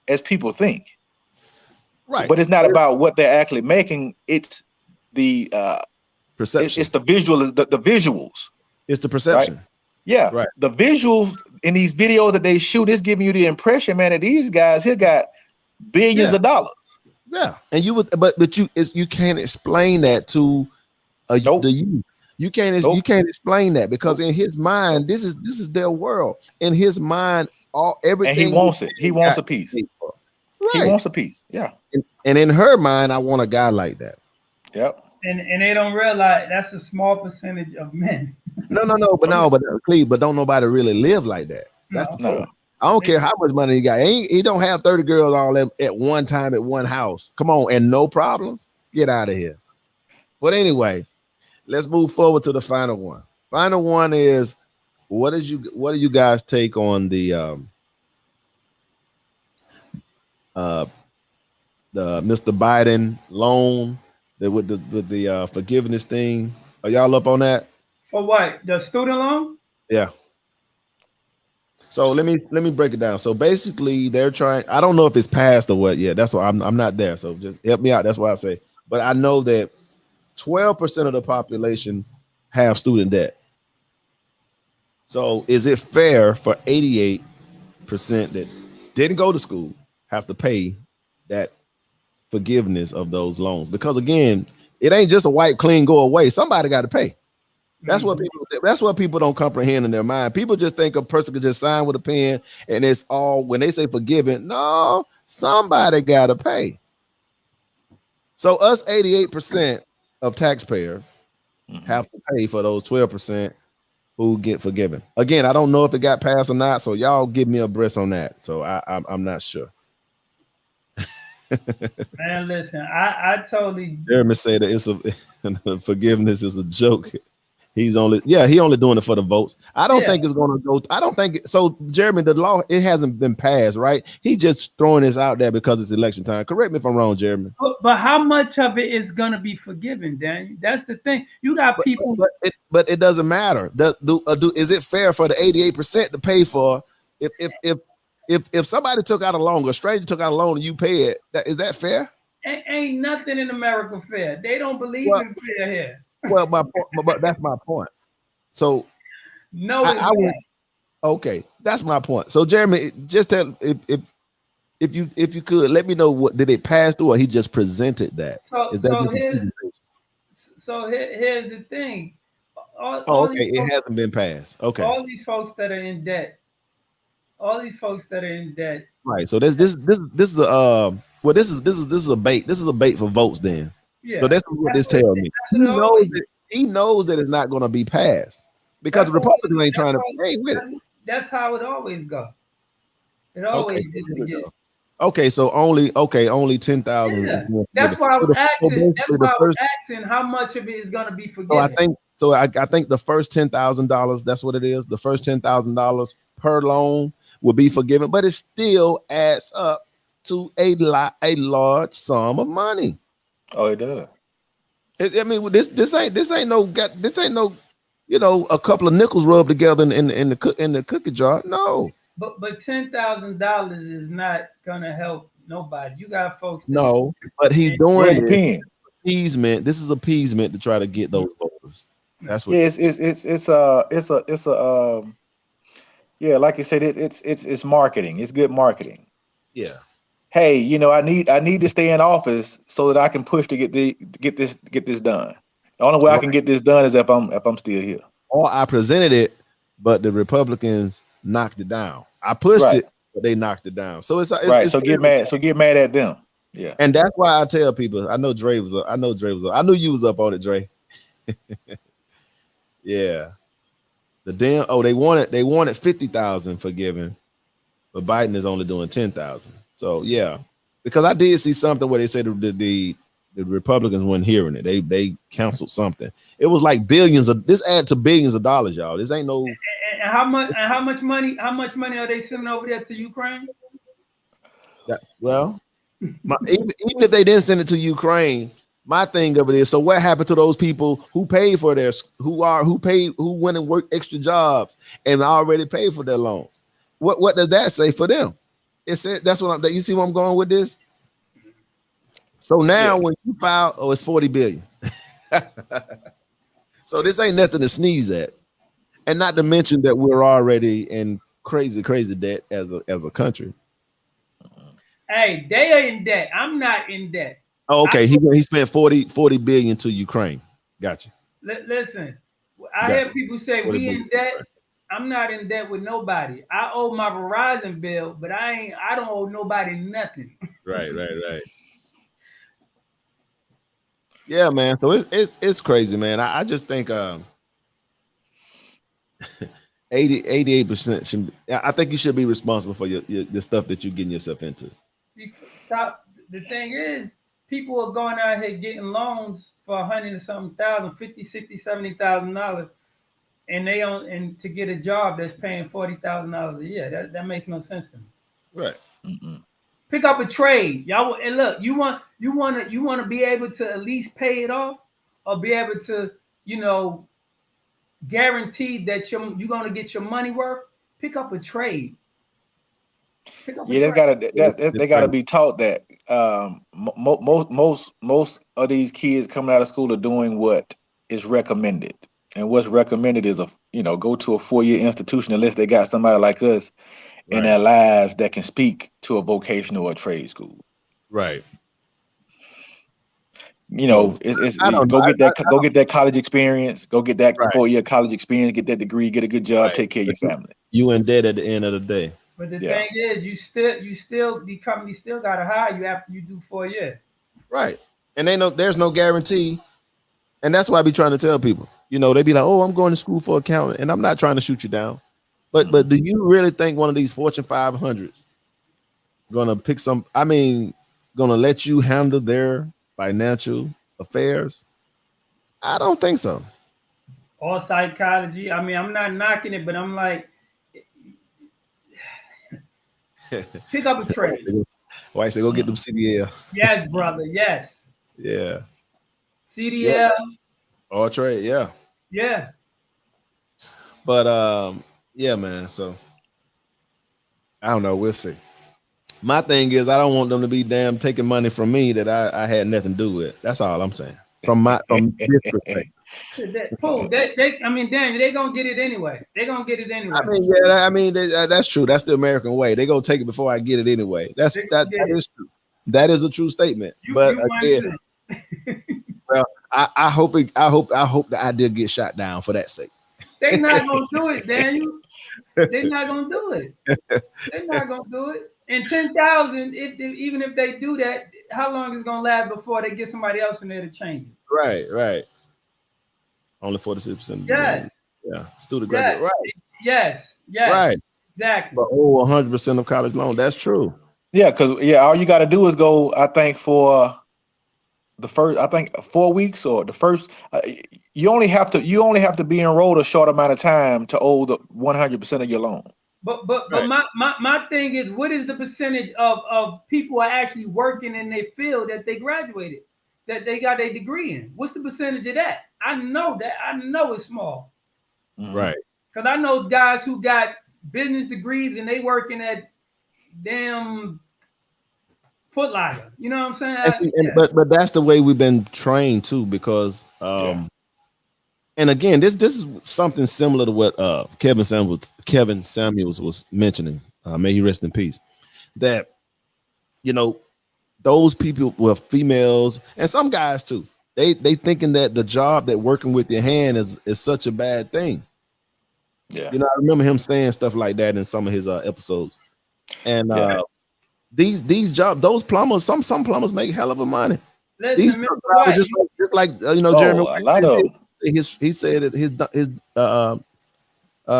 C: as people think,
A: right?
C: But it's not about what they're actually making; it's the perception. It's the visuals, the visuals.
A: It's the perception.
C: Right? Yeah, right. The visuals in these videos that they shoot is giving you the impression, man, that these guys here got billions of dollars.
A: Yeah, and you can't explain that to the youth. You can't explain that, because in his mind, this is their world. In his mind, everything.
C: And he wants it. He wants a piece. Right. He wants a piece. Yeah.
A: And in her mind, I want a guy like that.
C: Yep.
B: And they don't realize that's a small percentage of men.
A: But don't nobody really live like that. That's the point. I don't care how much money he got. He don't have 30 girls all at one time at one house. Come on, and no problems. Get out of here. But anyway, let's move forward to the final one. Final one is what do you guys take on the Mr. Biden loan with the forgiveness thing? Are y'all up on that?
B: For what? The student loan?
A: Yeah. So let me break it down. So basically, they're trying. I don't know if it's passed or what yet. That's why I'm not there. So just help me out. That's why I say. But I know that 12% of the population have student debt. So is it fair for 88% that didn't go to school have to pay that forgiveness of those loans? Because again, it ain't just a wipe clean go away. Somebody got to pay. That's what people don't comprehend in their mind. People just think a person could just sign with a pen and it's all, when they say forgiven, no, somebody got to pay. So us 88% of taxpayers have to pay for those 12% who get forgiven. Again, I don't know if it got passed or not, so y'all give me a breath on that. So I'm not sure.
B: Man, listen, I totally.
A: Jeremy said that it's a forgiveness is a joke. He only doing it for the votes. I don't think it's gonna go. I don't think so. Jeremy, the law, it hasn't been passed, right? He just throwing this out there because it's election time. Correct me if I'm wrong, Jeremy.
B: But how much of it is gonna be forgiven, Daniel? That's the thing. You got people,
A: but it doesn't matter. Is it fair for the 88% to pay for if somebody took out a loan, a stranger took out a loan and you pay it? Is that fair?
B: Ain't nothing in America fair. They don't believe in fair here.
A: Well, but that's my point. So
B: no,
A: okay, that's my point. So Jeremy, just tell if you could let me know, what did it pass through, or he just presented that?
B: So here's the thing.
A: It hasn't been passed. Okay,
B: all these folks that are in debt.
A: Right. So this is a this is a bait. This is a bait for votes then. Yeah, so that's what this tells me. He knows that it's not going to be passed because the Republicans ain't trying to pay with it.
B: That's how it always goes. It always is.
A: Okay, so only 10,000.
B: Yeah. That's why I was asking. That's why I was asking how much of it is going to be forgiven.
A: So I think the first $10,000. That's what it is. The first $10,000 per loan will be forgiven, but it still adds up to a large sum of money.
C: Oh, it does.
A: I mean, this ain't no a couple of nickels rubbed together in the cookie jar. No.
B: But $10,000 is not gonna help nobody. You got folks.
A: No, but he's doing appeasement. This is appeasement to try to get those voters. That's what.
C: Yeah, like you said, it's marketing. It's good marketing.
A: Yeah.
C: Hey, I need to stay in office so that I can push to get this done. The only way I can get this done is if I'm still here.
A: Or I presented it, but the Republicans knocked it down. I pushed it, but they knocked it down. So it's
C: right. So get mad. So get mad at them. Yeah.
A: And that's why I tell people. I know Dre was up. I knew you was up on it, Dre. Yeah. They wanted 50,000 forgiven, but Biden is only doing 10,000. So yeah, because I did see something where they said the Republicans weren't hearing it. They canceled something. It was like billions of this add to billions of dollars, y'all. This ain't no.
B: And how much money are they sending over there to Ukraine?
A: Even if they didn't send it to Ukraine, my thing of it is, so what happened to those people who paid for who went and worked extra jobs and already paid for their loans? What does that say for them? It said that's what you see where I'm going with this. So now when you file, it's 40 billion. So this ain't nothing to sneeze at, and not to mention that we're already in crazy debt as a country.
B: Hey, they are in debt. I'm not in debt.
A: Oh, okay. He spent 40 billion to Ukraine. Gotcha.
B: Listen, I hear people say we in debt. I'm not in debt with nobody. I owe my Verizon bill, but I don't owe nobody nothing.
A: Right. Yeah, man. So it's crazy, man. I just think 88% should. I think you should be responsible for the stuff that you're getting yourself into.
B: Stop. The thing is, people are going out here getting loans for $100 and something thousand, $50,000, $60,000, $70,000, and to get a job that's paying $40,000 a year. That makes no sense to me.
A: Right.
B: Pick up a trade, y'all. And look, you want to be able to at least pay it off, or be able to, guarantee that you're going to get your money worth. Pick up a trade.
C: They gotta be taught that. Most of these kids coming out of school are doing what is recommended, and what's recommended is go to a 4-year institution unless they got somebody like us in their lives that can speak to a vocational or trade school.
A: Right.
C: Go get that college experience, go get that 4-year college experience, get that degree, get a good job, take care of your family.
A: You in debt at the end of the day.
B: But the thing is, the company still got to hire you after you do 4 years.
A: Right. And there's no guarantee And that's why I be trying to tell people, you know, they be like, oh, I'm going to school for accounting. And I'm not trying to shoot you down. But do you really think one of these Fortune 500s gonna pick gonna let you handle their financial affairs? I don't think so.
B: Or psychology. I mean, I'm not knocking it, but I'm like, pick up a trade.
A: Why say go get them CDL?
B: Yes, brother. Yes.
A: Yeah.
B: CDL.
A: Or trade, yeah.
B: Yeah.
A: But yeah, man. So I don't know. We'll see. My thing is, I don't want them to be damn taking money from me that I had nothing to do with. That's all I'm saying. From this perspective.
B: I mean, Daniel, they gonna get it anyway. They gonna get it anyway.
A: I mean, that's true. That's the American way. They gonna take it before I get it anyway. That is true. That is a true statement. But again, well, I hope the idea gets shot down for that sake.
B: They not gonna do it, Daniel. They're not gonna do it. They're not gonna do it. And 10,000, even if they do that, how long is it gonna last before they get somebody else in there to change it?
A: Right. Only 46%.
B: Yes.
A: Yeah. Student graduate.
B: Yes.
A: Right.
B: Yes.
A: Right.
B: Exactly.
A: But 100% of college loan. That's true.
C: Yeah, because all you got to do is go. I think for the first, 4 weeks or the first, you only have to be enrolled a short amount of time to owe the 100% of your loan.
B: But
A: Right.
B: my thing is, what is the percentage of people are actually working in their field that they graduated, that they got a degree in? What's the percentage of that? I know it's small.
A: Right.
B: Because I know guys who got business degrees and they working at damn Foot Locker. You know what I'm saying?
A: But that's the way we've been trained too, because and again, this is something similar to what Kevin Samuels was mentioning. May he rest in peace. That, you know, those people were females and some guys too. They thinking that the job that working with your hand is such a bad thing.
C: Yeah.
A: You know, I remember him saying stuff like that in some of his episodes. And these jobs, those plumbers, some plumbers make hell of a money.
B: Listen,
A: These
B: Mr.
A: plumbers, just like you know, Jeremy.
C: A lot of them.
A: He said that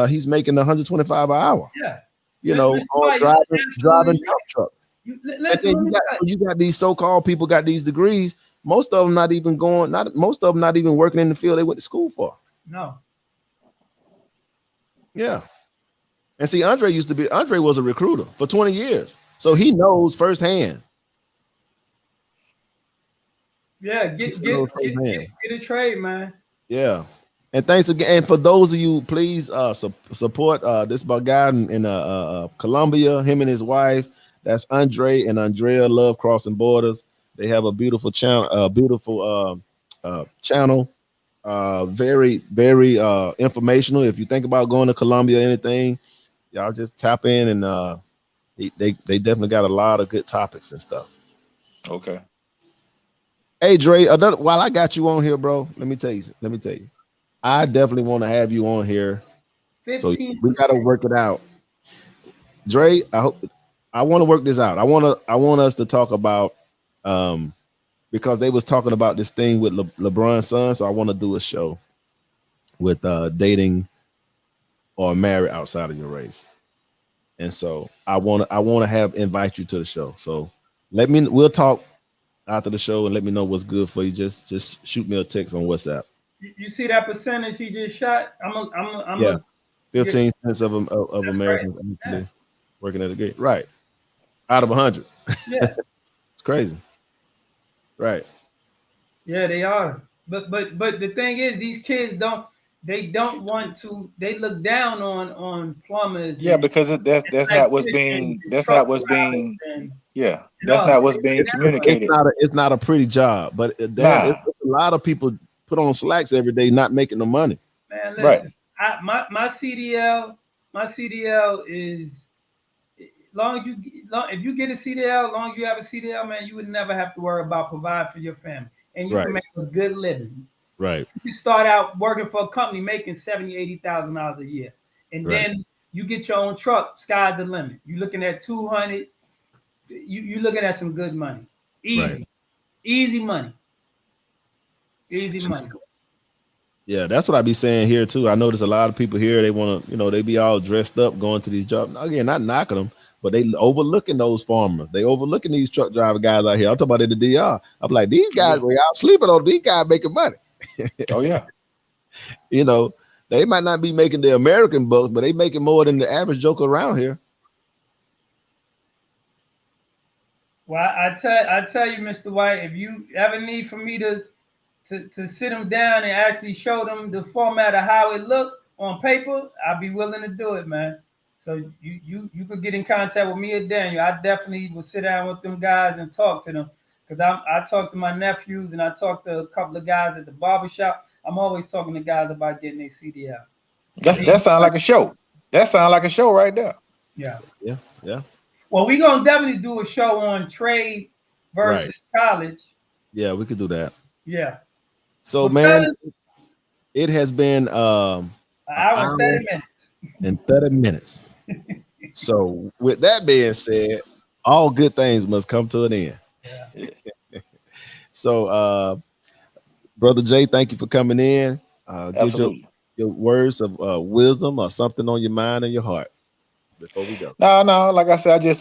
A: he's making 125 an hour.
B: Yeah.
A: You know, on driving dump trucks.
B: Listen,
A: And then you got these so-called people got these degrees. Most of them not even working in the field they went to school for.
B: No.
A: Yeah. And see, Andre was a recruiter for 20 years. So he knows firsthand.
B: Yeah, get a trade, man.
A: Yeah. And thanks again. And for those of you, please support this guy in Colombia, him and his wife. That's Andre and Andrea Love Crossing Borders. They have a beautiful channel, very, very informational. If you think about going to Colombia or anything, y'all just tap in and they definitely got a lot of good topics and stuff.
C: Okay.
A: Hey Dre, while I got you on here, bro, let me tell you. I definitely want to have you on here. 15%. So we got to work it out. Dre, I want to work this out. I want us to talk about because they was talking about this thing with LeBron's son. So I want to do a show with dating or married outside of your race. And so I want to invite you to the show. So we'll talk after the show and let me know what's good for you. Just shoot me a text on WhatsApp.
B: You see that percentage he just shot?
A: 15 cents of Americans working at a gate. Right. Out of 100.
B: Yeah.
A: It's crazy. Right.
B: Yeah, they are. But the thing is, these kids don't want to. They look down on plumbers.
C: Yeah, because that's not what's being communicated.
A: It's not a pretty job, but it's a lot of people put on slacks every day, not making the money.
B: Man, listen, right. My CDL is if you get a CDL, as long as you have a CDL, man, you would never have to worry about providing for your family, and you can make a good living.
A: Right.
B: You start out working for a company making $70,000, $80,000 a year, and then you get your own truck. Sky's the limit. You're looking at 200. You're looking at some good money. Easy money. Easy money.
A: Yeah, that's what I be saying here too. I notice a lot of people here, they want to, they be all dressed up going to these jobs. Again, not knocking them, but they overlooking those farmers. They overlooking these truck driver guys out here. I'm talking about in the DR. I'm like, these guys, we out sleeping on these guys making money.
C: Oh yeah.
A: They might not be making the American bucks, but they making more than the average joker around here.
B: Well, I tell you, Mr. White, if you ever need for me to sit them down and actually show them the format of how it looked on paper, I'd be willing to do it, man. So you could get in contact with me or Daniel. I definitely will sit down with them guys and talk to them, because I talk to my nephews and I talk to a couple of guys at the barbershop. I'm always talking to guys about getting their CD out.
C: That sounds like a show. That sounds like a show right there.
B: Yeah. Well, we're gonna definitely do a show on trade versus college.
A: Yeah, we could do that.
B: Yeah.
A: So, man, it has been
B: an hour and 30 minutes.
A: And 30 minutes. So, with that being said, all good things must come to an end.
B: Yeah.
A: So, Brother Jay, thank you for coming in. Get your words of wisdom or something on your mind and your heart before we go.
C: No, like I said, I just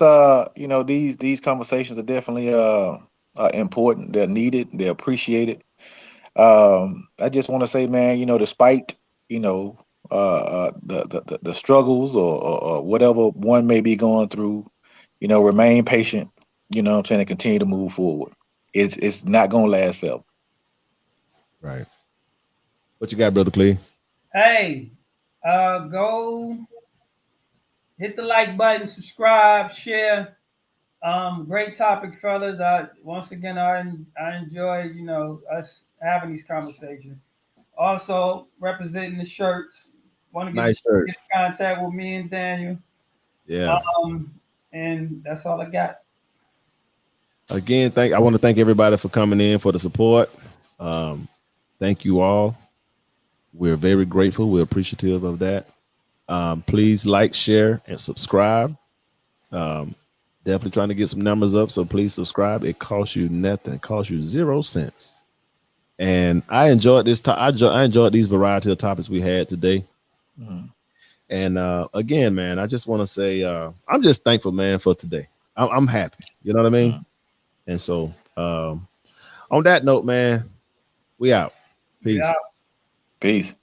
C: these conversations are definitely important. They're needed, they're appreciated. I just want to say, man, despite the struggles or whatever one may be going through, remain patient, what I'm saying, and continue to move forward. It's not gonna last forever.
A: Right. What you got, Brother Clee?
B: Hey, go hit the like button, subscribe, share. Great topic, fellas. Once again, I enjoy, us having these conversations. Also representing the shirts. Want to get in contact with me and Daniel.
A: Yeah.
B: And that's all I got.
A: Again, I want to thank everybody for coming in, for the support. Thank you all. We're very grateful. We're appreciative of that. Please like, share, and subscribe. Definitely trying to get some numbers up, so please subscribe. It costs you nothing. It costs you 0 cents. And I enjoyed this. I enjoyed these variety of topics we had today.
C: Mm-hmm.
A: And again, man, I just want to say I'm just thankful, man, for today. I'm happy. You know what I mean? Mm-hmm. And so on that note, man, we out. Peace.
C: Peace.